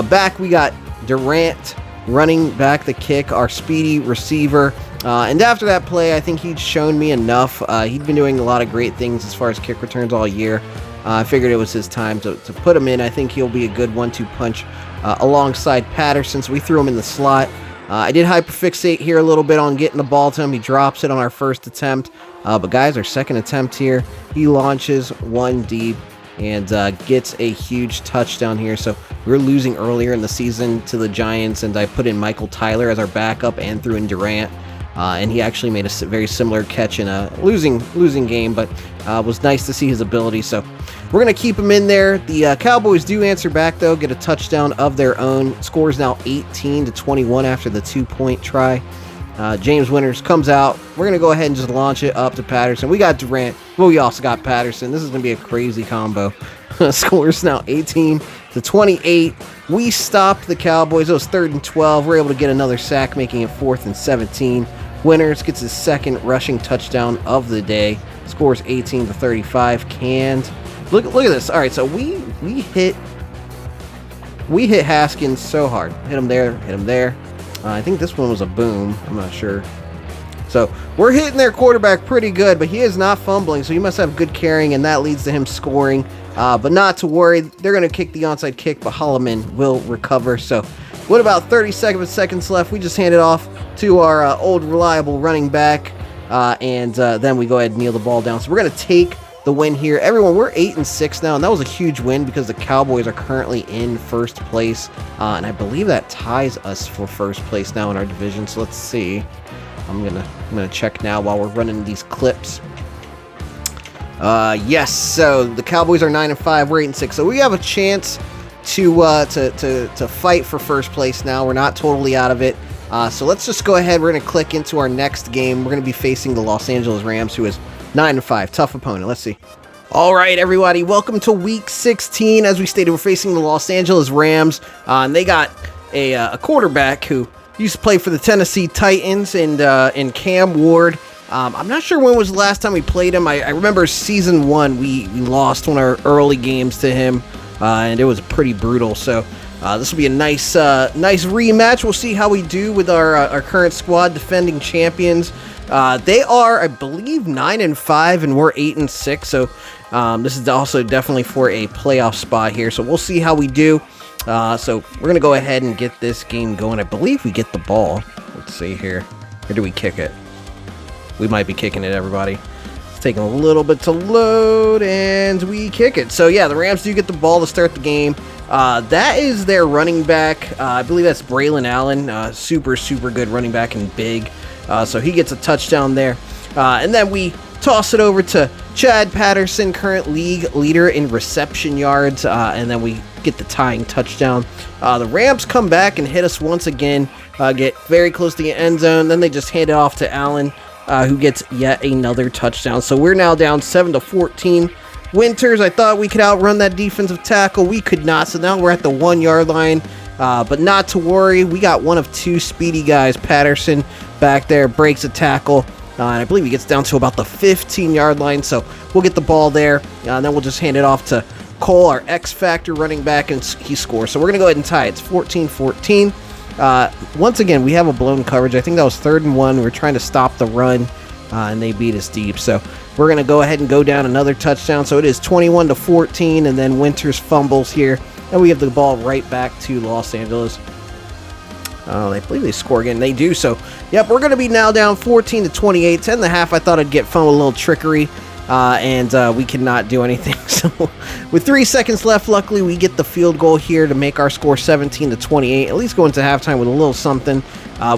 Back we got Durant running back the kick, our speedy receiver. And after that play, I think he'd shown me enough. He'd been doing a lot of great things as far as kick returns all year. I figured it was his time to put him in. I think he'll be a good 1-2 punch alongside Patterson, so we threw him in the slot. I did hyperfixate here a little bit on getting the ball to him. He drops it on our first attempt. But guys, our second attempt here, he launches one deep and gets a huge touchdown here. So we were losing earlier in the season to the Giants, and I put in Michael Tyler as our backup and threw in Durant. And he actually made a very similar catch in a losing game, but was nice to see his ability. So we're going to keep him in there. The Cowboys do answer back, though, get a touchdown of their own. Score is now 18-21 after the 2-point try. James Winters comes out. We're going to go ahead and just launch it up to Patterson. We got Durant, but we also got Patterson. This is going to be a crazy combo. Score is now 18-28. We stopped the Cowboys. It was 3rd and 12. We're able to get another sack, making it 4th and 17. Winters gets his second rushing touchdown of the day. Scores 18-35. Canned. Look at this. All right, so we hit Haskins so hard. Hit him there. I think this one was a boom. I'm not sure. So we're hitting their quarterback pretty good, but he is not fumbling, so he must have good carrying, and that leads to him scoring. But not to worry. They're going to kick the onside kick, but Holloman will recover. So with about 37 seconds left, we just hand it off to our old reliable running back, and then we go ahead and kneel the ball down. So we're going to take the win here. Everyone, we're 8-6 now, and that was a huge win because the Cowboys are currently in first place, and I believe that ties us for first place now in our division. So let's see. I'm gonna check now while we're running these clips. Yes, so the Cowboys are 9-5, we're 8-6, so we have a chance to fight for first place now. We're not totally out of it. So let's just go ahead. We're gonna click into our next game. We're gonna be facing the Los Angeles Rams, who is 9-5. Tough opponent. Let's see. All right, everybody. Welcome to Week 16. As we stated, we're facing the Los Angeles Rams, and they got a quarterback who used to play for the Tennessee Titans and Cam Ward. I'm not sure when was the last time we played him. I remember season 1 we lost one of our early games to him, and it was pretty brutal. So this will be a nice rematch. We'll see how we do with our current squad, defending champions. They are, I believe, 9-5, and we're 8-6. So this is also definitely for a playoff spot here. So we'll see how we do. So we're gonna go ahead and get this game going. I believe we get the ball. Let's see here. Or do we kick it? We might be kicking it, everybody. It's taking a little bit to load, and we kick it. So yeah, the Rams do get the ball to start the game. That is their running back. I believe that's Braylon Allen. Super good running back and big. So he gets a touchdown there. And then we toss it over to Chad Patterson, current league leader in reception yards. And then we get the tying touchdown. The Rams come back and hit us once again. Get very close to the end zone. Then they just hand it off to Allen, who gets yet another touchdown. So we're now down 7-14. Winters, I thought we could outrun that defensive tackle. We could not. So now we're at the 1 yard line. But not to worry. We got one of two speedy guys. Patterson back there breaks a tackle. And I believe he gets down to about the 15 yard line. So we'll get the ball there. And then we'll just hand it off to Cole, our X Factor running back, and he scores. So we're going to go ahead and tie. It's 14-14. Once again, we have a blown coverage. I think that was 3rd and 1. We're trying to stop the run, and they beat us deep. So we're going to go ahead and go down another touchdown. So it is 21-14, and then Winters fumbles here, and we have the ball right back to Los Angeles. I believe they score again. They do. So, yep, we're going to be now down 14-28. 10 and a half, I thought I'd get fun with a little trickery, and we cannot do anything. So with 3 seconds left, luckily we get the field goal here to make our score 17-28. At least go into halftime with a little something.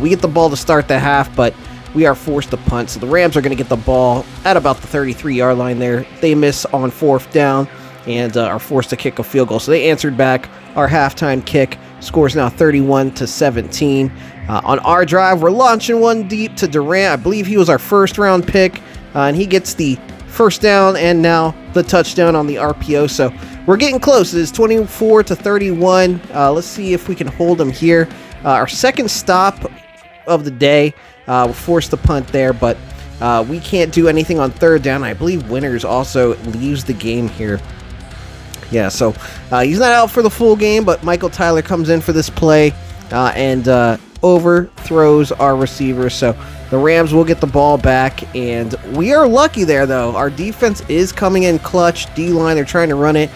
We get the ball to start the half, but we are forced to punt. So the Rams are going to get the ball at about the 33 yard line there. They miss on 4th down and are forced to kick a field goal. So they answered back our halftime kick. Scores now 31-17. On our drive, we're launching one deep to Durant. I believe he was our 1st round pick, and he gets the 1st down and now the touchdown on the RPO. So we're getting close. It is 24-31. Let's see if we can hold him here. Our 2nd stop of the day. We're forced to punt there, but we can't do anything on 3rd down. I believe Winters also leaves the game here. Yeah, so he's not out for the full game, but Michael Tyler comes in for this play and overthrows our receiver. So the Rams will get the ball back, and we are lucky there, though. Our defense is coming in clutch. D-line, they're trying to run it,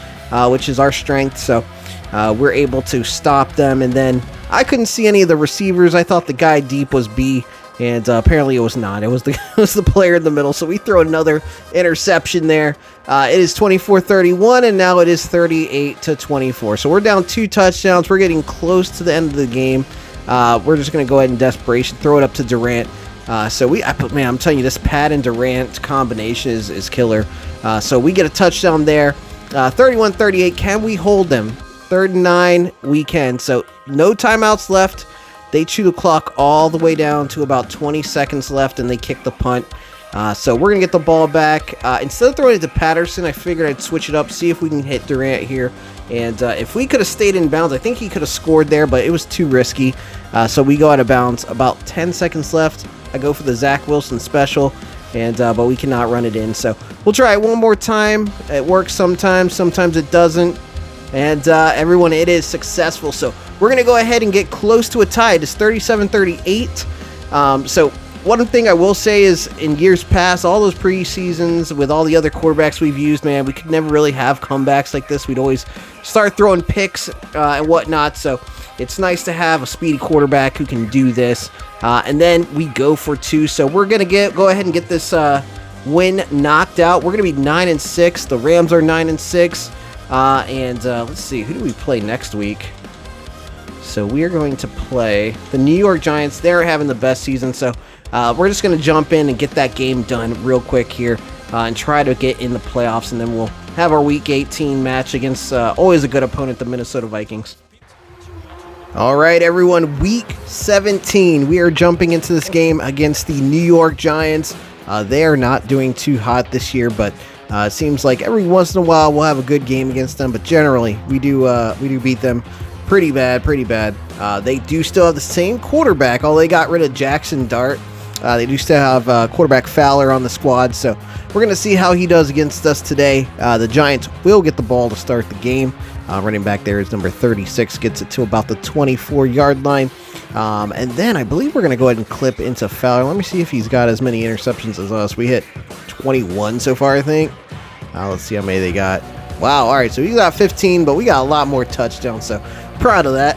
which is our strength. So we're able to stop them, and then I couldn't see any of the receivers. I thought the guy deep was B, and apparently it was not. It was the player in the middle. So we throw another interception there. It is 24-31, and now it is 38-24. So we're down 2 touchdowns. We're getting close to the end of the game. We're just going to go ahead in desperation, throw it up to Durant. Man, I'm telling you, this Pat and Durant combination is killer. So we get a touchdown there. 31-38. Can we hold them? 3rd and 9. We can. So no timeouts left. They chew the clock all the way down to about 20 seconds left, and they kick the punt. So we're going to get the ball back. Instead of throwing it to Patterson, I figured I'd switch it up, see if we can hit Durant here. And if we could have stayed in bounds, I think he could have scored there, but it was too risky. So we go out of bounds. About 10 seconds left. I go for the Zach Wilson special, and but we cannot run it in. So we'll try it one more time. It works sometimes. Sometimes it doesn't. And everyone, it is successful. So we're going to go ahead and get close to a tie. It's 37-38. So one thing I will say is in years past, all those preseasons with all the other quarterbacks we've used, man, we could never really have comebacks like this. We'd always start throwing picks and whatnot. So it's nice to have a speedy quarterback who can do this. And then we go for 2. So we're going to go ahead and get this win knocked out. We're going to be 9-6. The Rams are 9-6. Let's see, who do we play next week? So we are going to play the New York Giants. They're having the best season. So we're just going to jump in and get that game done real quick here and try to get in the playoffs. And then we'll have our Week 18 match against always a good opponent, the Minnesota Vikings. All right, everyone, Week 17. We are jumping into this game against the New York Giants. They are not doing too hot this year, but it seems like every once in a while we'll have a good game against them. But generally, we do beat them pretty bad. They do still have the same quarterback, although they got rid of Jackson Dart. They do still have quarterback Fowler on the squad, so we're going to see how he does against us today. The Giants will get the ball to start the game. Running back there is number 36, gets it to about the 24-yard line. And then I believe we're going to go ahead and clip into Fowler. Let me see if he's got as many interceptions as us. We hit 21 so far, I think. Let's see how many they got. Wow, all right, so we got 15, but we got a lot more touchdowns, so proud of that.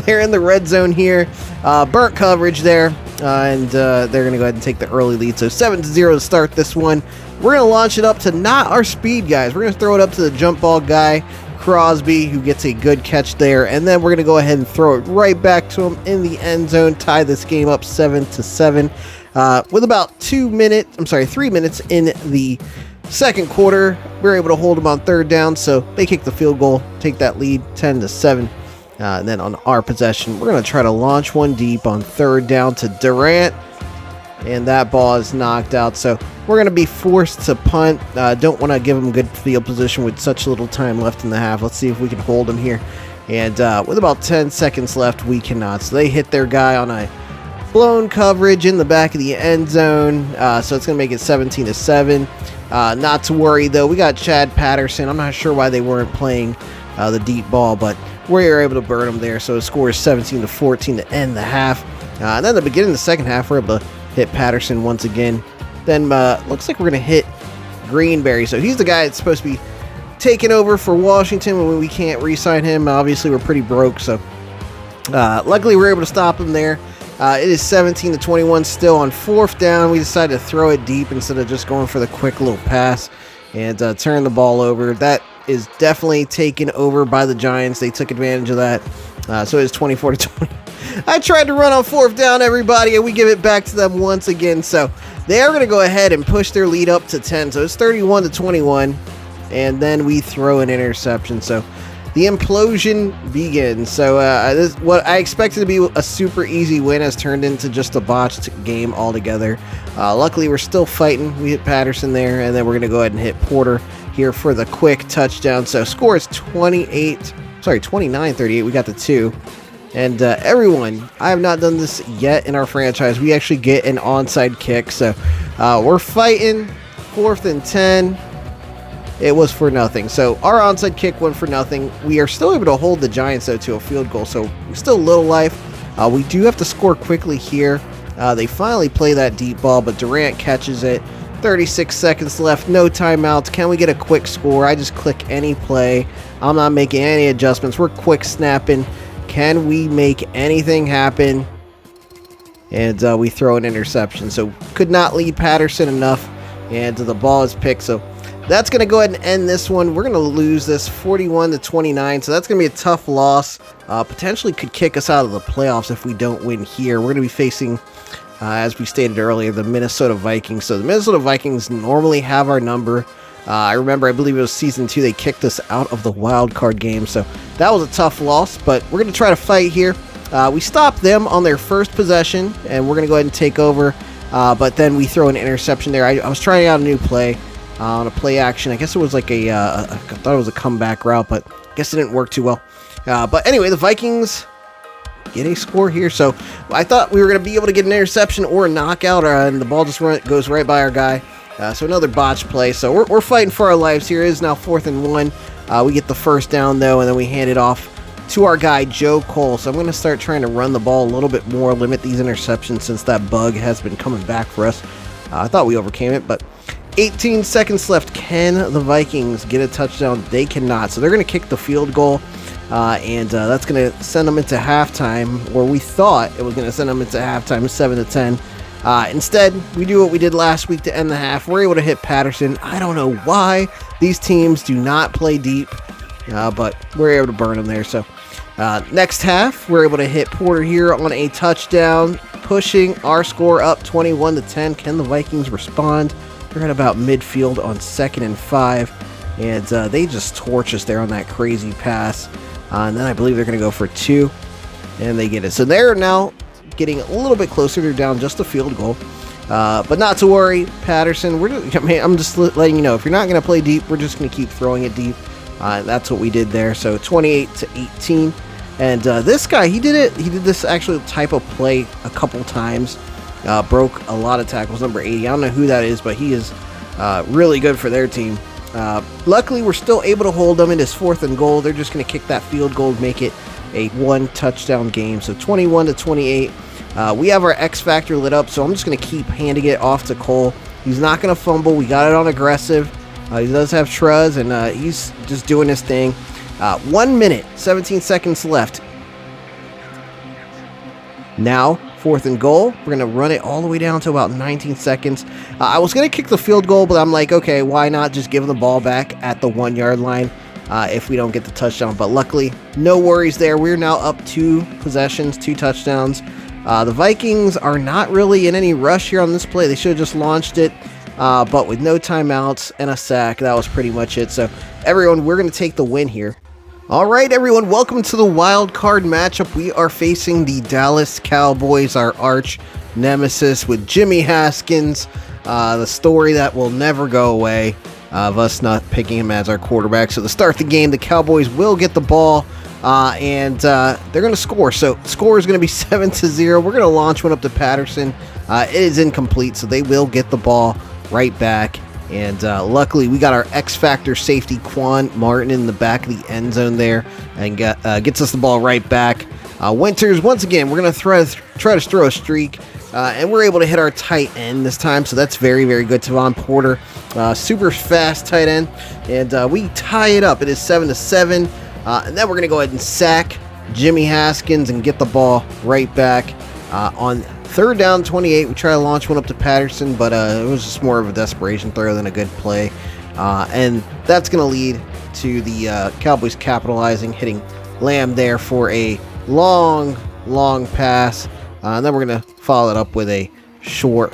They're in the red zone here. Burnt coverage there, and they're going to go ahead and take the early lead. So 7-0 to start this one. We're going to launch it up to not our speed guys. We're going to throw it up to the jump ball guy, Crosby, who gets a good catch there, and then we're going to go ahead and throw it right back to him in the end zone, tie this game up 7-7 with about 3 minutes in the second quarter. We're able to hold them on third down, so they kick the field goal, take that lead 10-7. And then on our possession, we're going to try to launch one deep on third down to Durant, and that ball is knocked out. So we're going to be forced to punt. Don't want to give them good field position with such little time left in the half. Let's see if we can hold them here. And with about 10 seconds left, we cannot. So they hit their guy on a blown coverage in the back of the end zone. So it's going to make it 17-7. Not to worry, though. We got Chad Patterson. I'm not sure why they weren't playing the deep ball, but we were able to burn them there. So the score is 17-14 to end the half. And then at the beginning of the second half, we're able to hit Patterson once again. Then looks like we're going to hit Greenberry. So he's the guy that's supposed to be taking over for Washington when we can't re-sign him. Obviously, we're pretty broke, so luckily we're able to stop him there. It is 17-21 still on fourth down. We decided to throw it deep instead of just going for the quick little pass and turn the ball over. That is definitely taken over by the Giants. They took advantage of that. So it is 24-20. I tried to run on fourth down, everybody, and we give it back to them once again. So they are going to go ahead and push their lead up to 10. So it's 31-21, and then we throw an interception. So the implosion begins. So what I expected to be a super easy win has turned into just a botched game altogether. Luckily, we're still fighting. We hit Patterson there, and then we're going to go ahead and hit Porter here for the quick touchdown. So score is 29-38. We got the 2. And everyone, I have not done this yet in our franchise. We actually get an onside kick. So we're fighting 4th and 10. It was for nothing. So our onside kick went for nothing. We are still able to hold the Giants, though, to a field goal. So still a little life. We do have to score quickly here. They finally play that deep ball, but Durant catches it. 36 seconds left. No timeouts. Can we get a quick score? I just click any play. I'm not making any adjustments. We're quick snapping. Can we make anything happen? And we throw an interception. So could not lead Patterson enough. And the ball is picked. So that's going to go ahead and end this one. We're going to lose this 41-29. So that's going to be a tough loss. Potentially could kick us out of the playoffs if we don't win here. We're going to be facing, as we stated earlier, the Minnesota Vikings. So the Minnesota Vikings normally have our number. I believe it was season 2, they kicked us out of the wild card game. So that was a tough loss, but we're going to try to fight here. We stopped them on their first possession, and we're going to go ahead and take over. But then we throw an interception there. I was trying out a new play on a play action. I guess it was like I thought it was a comeback route, but I guess it didn't work too well. But anyway, the Vikings get a score here. So I thought we were going to be able to get an interception or a knockout, and the ball just goes right by our guy. So another botch play. So we're fighting for our lives here. It is now 4th and 1. We get the first down, though, and then we hand it off to our guy, Joe Cole. So I'm going to start trying to run the ball a little bit more, limit these interceptions since that bug has been coming back for us. I thought we overcame it, but 18 seconds left. Can the Vikings get a touchdown? They cannot. So they're going to kick the field goal. and that's going to send them into halftime, or we thought it was going to send them into halftime 7-10. Instead, we do what we did last week to end the half. We're able to hit Patterson. I don't know why these teams do not play deep, but we're able to burn them there. So next half, we're able to hit Porter here on a touchdown, pushing our score up 21-10. Can the Vikings respond? They're at about midfield on 2nd and 5, and they just torch us there on that crazy pass. And then I believe they're going to go for 2, and they get it. So they're now getting a little bit closer. They're down just a field goal, but not to worry. Patterson, I'm just letting you know, if you're not going to play deep, we're just going to keep throwing it deep. That's what we did there. So 28-18, and this guy, he did this actual type of play a couple times. Broke a lot of tackles. Number 80, I don't know who that is, but he is really good for their team. Luckily, we're still able to hold them. It is 4th and goal. They're just going to kick that field goal, make it a 1-touchdown game. So 21-28. We have our X factor lit up, so I'm just going to keep handing it off to Cole. He's not going to fumble. We got it on aggressive. He does have Truz, and he's just doing his thing. 1 minute, 17 seconds left. Now, 4th and goal. We're going to run it all the way down to about 19 seconds. I was going to kick the field goal, but I'm like, okay, why not just give the ball back at the 1-yard line if we don't get the touchdown? But luckily, no worries there. We're now up 2 possessions, 2 touchdowns. The Vikings are not really in any rush here on this play. They should have just launched it, but with no timeouts and a sack, that was pretty much it. So, everyone, we're going to take the win here. All right, everyone, welcome to the wild card matchup. We are facing the Dallas Cowboys, our arch nemesis, with Jimmy Haskins, the story that will never go away of us not picking him as our quarterback. So to start the game, the Cowboys will get the ball, and they're going to score. So the score is going to be 7-0. We're going to launch one up to Patterson. It is incomplete, so they will get the ball right back. And luckily, we got our X Factor safety, Quan Martin, in the back of the end zone there, and gets us the ball right back. Winters, once again, we're going to try to throw a streak, and we're able to hit our tight end this time, so that's very, very good. Tavon Porter, super fast tight end, and we tie it up. It is 7-7, and then we're going to go ahead and sack Jimmy Haskins and get the ball right back on 3rd down, 28. We try to launch one up to Patterson, but it was just more of a desperation throw than a good play. And that's going to lead to the Cowboys capitalizing, hitting Lamb there for a long pass. And then we're going to follow it up with a short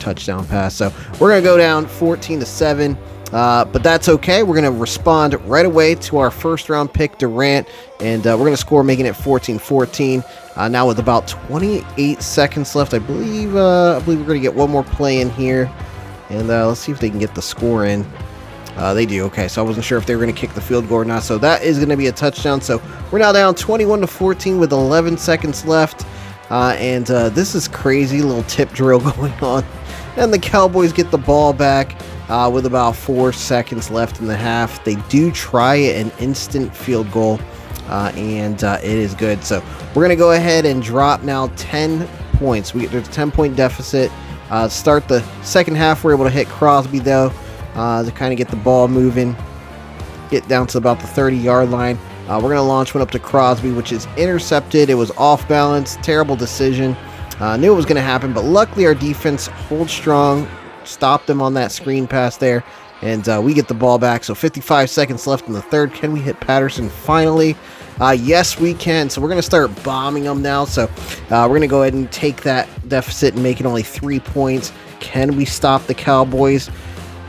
touchdown pass. So we're going to go down 14-7. But that's okay. We're going to respond right away to our 1st-round pick, Durant, and we're going to score, making it 14-14. Now with about 28 seconds left, I believe we're going to get one more play in here, and let's see if they can get the score in. They do. Okay, so I wasn't sure if they were going to kick the field goal or not. So that is going to be a touchdown. So we're now down 21-14 with 11 seconds left, and this is crazy little tip drill going on, and the Cowboys get the ball back. With about 4 seconds left in the half. They do try an instant field goal, and it is good. So we're going to go ahead and drop now 10 points. There's a 10-point deficit. Start the second half, we're able to hit Crosby, though, to kind of get the ball moving. Get down to about the 30-yard line. We're going to launch one up to Crosby, which is intercepted. It was off balance. Terrible decision. Knew it was going to happen, but luckily our defense holds strong. Stopped them on that screen pass there, and we get the ball back. So 55 seconds left in the 3rd. Can we hit Patterson finally? Yes, we can. So we're going to start bombing them now. So we're going to go ahead and take that deficit and make it only 3 points. Can we stop the Cowboys?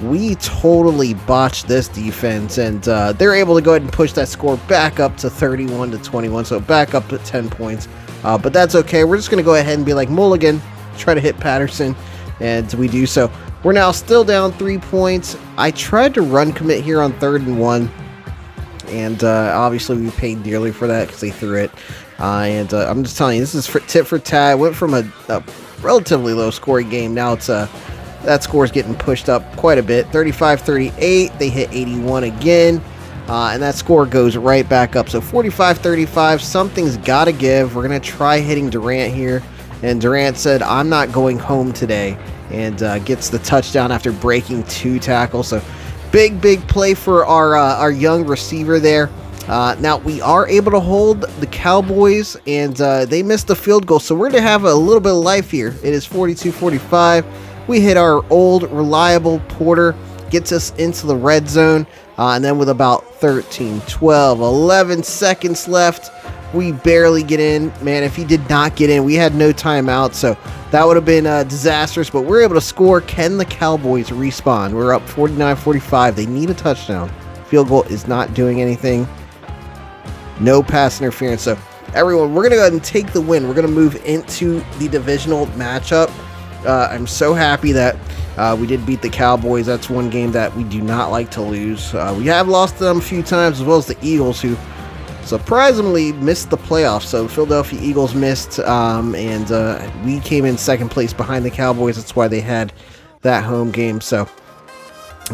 We totally botched this defense, and they're able to go ahead and push that score back up to 31-21. So back up to 10 points. But that's okay. We're just going to go ahead and be like Mulligan, try to hit Patterson. And we do so. We're now still down 3 points. I tried to run commit here on 3rd and 1. And obviously we paid dearly for that because they threw it. And I'm just telling you, this is tit for tat. Went from a relatively low scoring game. Now it's that score is getting pushed up quite a bit. 35-38. They hit 81 again. And that score goes right back up. So 45-35. Something's got to give. We're going to try hitting Durant here. And Durant said, I'm not going home today, and gets the touchdown after breaking 2 tackles. So big play for our young receiver there. Now, we are able to hold the Cowboys, and they missed the field goal, so we're going to have a little bit of life here. It is 42-45. We hit our old, reliable Porter, gets us into the red zone, and then with about 13, 12, 11 seconds left, we barely get in. Man, if he did not get in, we had no timeout, so that would have been disastrous, but we're able to score. Can the Cowboys respawn? We're up 49-45. They need a touchdown. Field goal is not doing anything. No pass interference. So, everyone, we're going to go ahead and take the win. We're going to move into the divisional matchup. I'm so happy that we did beat the Cowboys. That's one game that we do not like to lose. We have lost to them a few times, as well as the Eagles, who surprisingly missed the playoffs. So, Philadelphia Eagles missed, and we came in second place behind the Cowboys. That's why they had that home game. So,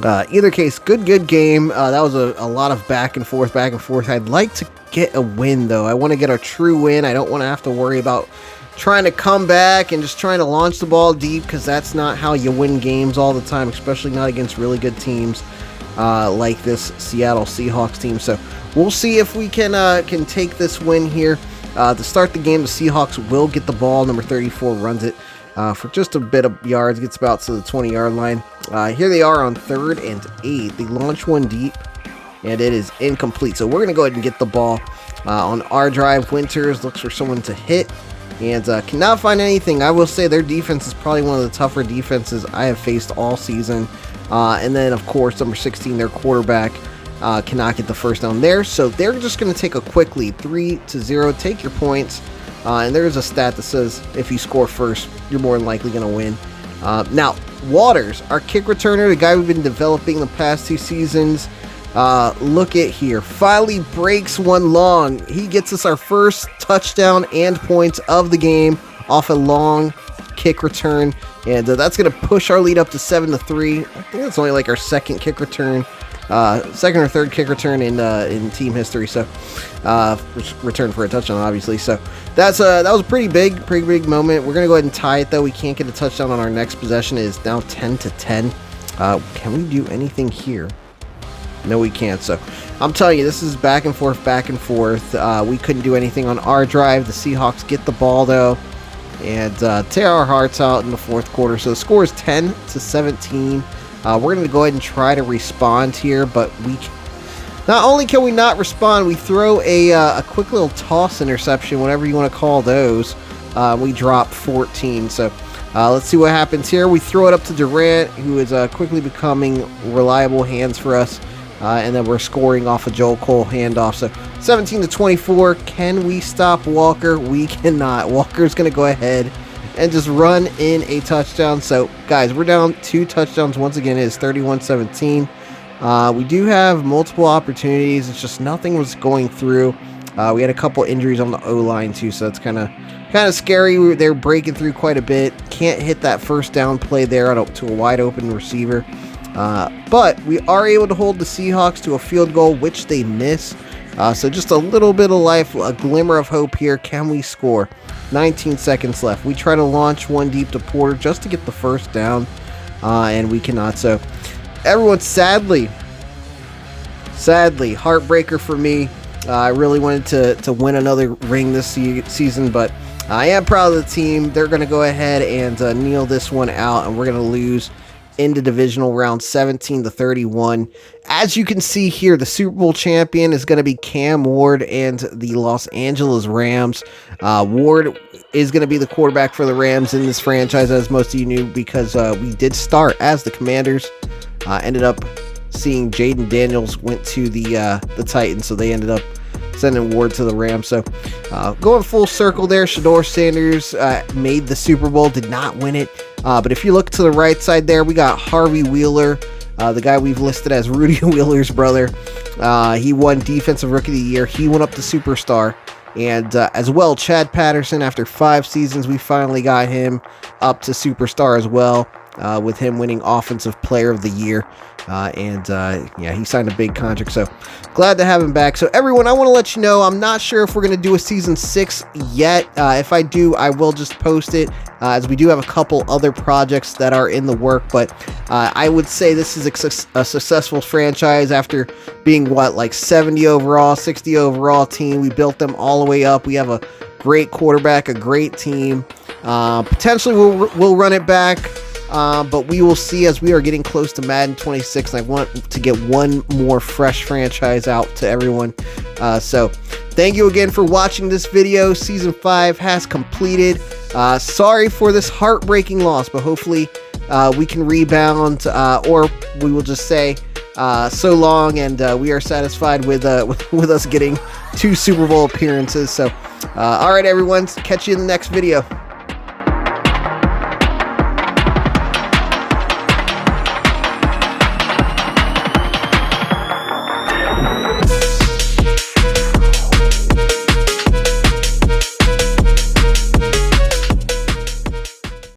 either case, good game. That was a lot of back and forth. I'd like to get a win, though. I want to get a true win. I don't want to have to worry about trying to come back and just trying to launch the ball deep, because that's not how you win games all the time, especially not against really good teams like this Seattle Seahawks team. So we'll see if we can take this win here. To start the game, the Seahawks will get the ball. Number 34 runs it for just a bit of yards, gets about to the 20-yard line. Here they are on 3rd and 8. They launch one deep, and it is incomplete. So we're going to go ahead and get the ball on our drive. Winters looks for someone to hit and cannot find anything. I will say their defense is probably one of the tougher defenses I have faced all season. And then, of course, number 16, their quarterback, cannot get the first down there. So they're just going to take a quick lead, 3-0. Take your points. And there's a stat that says if you score first, you're more than likely going to win. Now, Waters, our kick returner, the guy we've been developing the past 2 seasons, look at here, finally breaks one long. He gets us our first touchdown and points of the game off a long kick return, and that's going to push our lead up to 7-3. I think that's only like our second kick return, second or third kick return in team history. So return for a touchdown, obviously. So that was a pretty big moment. We're going to go ahead and tie it, though. We can't get a touchdown on our next possession. It is now 10-10. Can we do anything here? No, we can't. So I'm telling you, this is back and forth. We couldn't do anything on our drive. The Seahawks get the ball, though, and tear our hearts out in the fourth quarter. So the score is 10-17. We're going to go ahead and try to respond here, but not only can we not respond, we throw a quick little toss interception, whatever you want to call those. We drop 14. So let's see what happens here. We throw it up to Durant, who is quickly becoming reliable hands for us. And then we're scoring off a Joel Cole handoff. So 17-24. Can we stop Walker? We cannot. Walker's going to go ahead and just run in a touchdown. So, guys, we're down 2 touchdowns. Once again, it is 31-17. We do have multiple opportunities. It's just nothing was going through. We had a couple injuries on the O-line, too, so that's kind of scary. They're breaking through quite a bit. Can't hit that first down play there to a wide-open receiver. But we are able to hold the Seahawks to a field goal, which they miss. So just a little bit of life, a glimmer of hope here. Can we score? 19 seconds left. We try to launch one deep to Porter just to get the first down, and we cannot. So everyone, sadly, heartbreaker for me. I really wanted to win another ring this season, but I am proud of the team. They're going to go ahead and kneel this one out, and we're going to lose into divisional round 17-31. As you can see here, the Super Bowl champion is going to be Cam Ward and the Los Angeles Rams. Ward is going to be the quarterback for the Rams in this franchise, as most of you knew, because we did start as the Commanders. Ended up seeing Jaden Daniels went to the Titans, so they ended up sending Ward to the Rams. So going full circle there, Shador Sanders made the Super Bowl, did not win it. But if you look to the right side there, we got Harvey Wheeler, the guy we've listed as Rudy Wheeler's brother. He won Defensive Rookie of the Year. He went up to Superstar. And as well, Chad Patterson, after 5 seasons, we finally got him up to Superstar as well. with him winning Offensive Player of the Year. Yeah, he signed a big contract, so glad to have him back. So everyone, I want to let you know, I'm not sure if we're going to do a Season 6 yet. If I do, I will just post it, as we do have a couple other projects that are in the work, but I would say this is a successful franchise after being, like 70 overall, 60 overall team. We built them all the way up. We have a great quarterback, a great team. Potentially we'll run it back. But we will see as we are getting close to Madden 26, and I want to get one more fresh franchise out to everyone. So thank you again for watching this video. Season 5 has completed. Sorry for this heartbreaking loss, but hopefully we can rebound, or we will just say so long, and we are satisfied with us getting 2 Super Bowl appearances. So all right, everyone, catch you in the next video.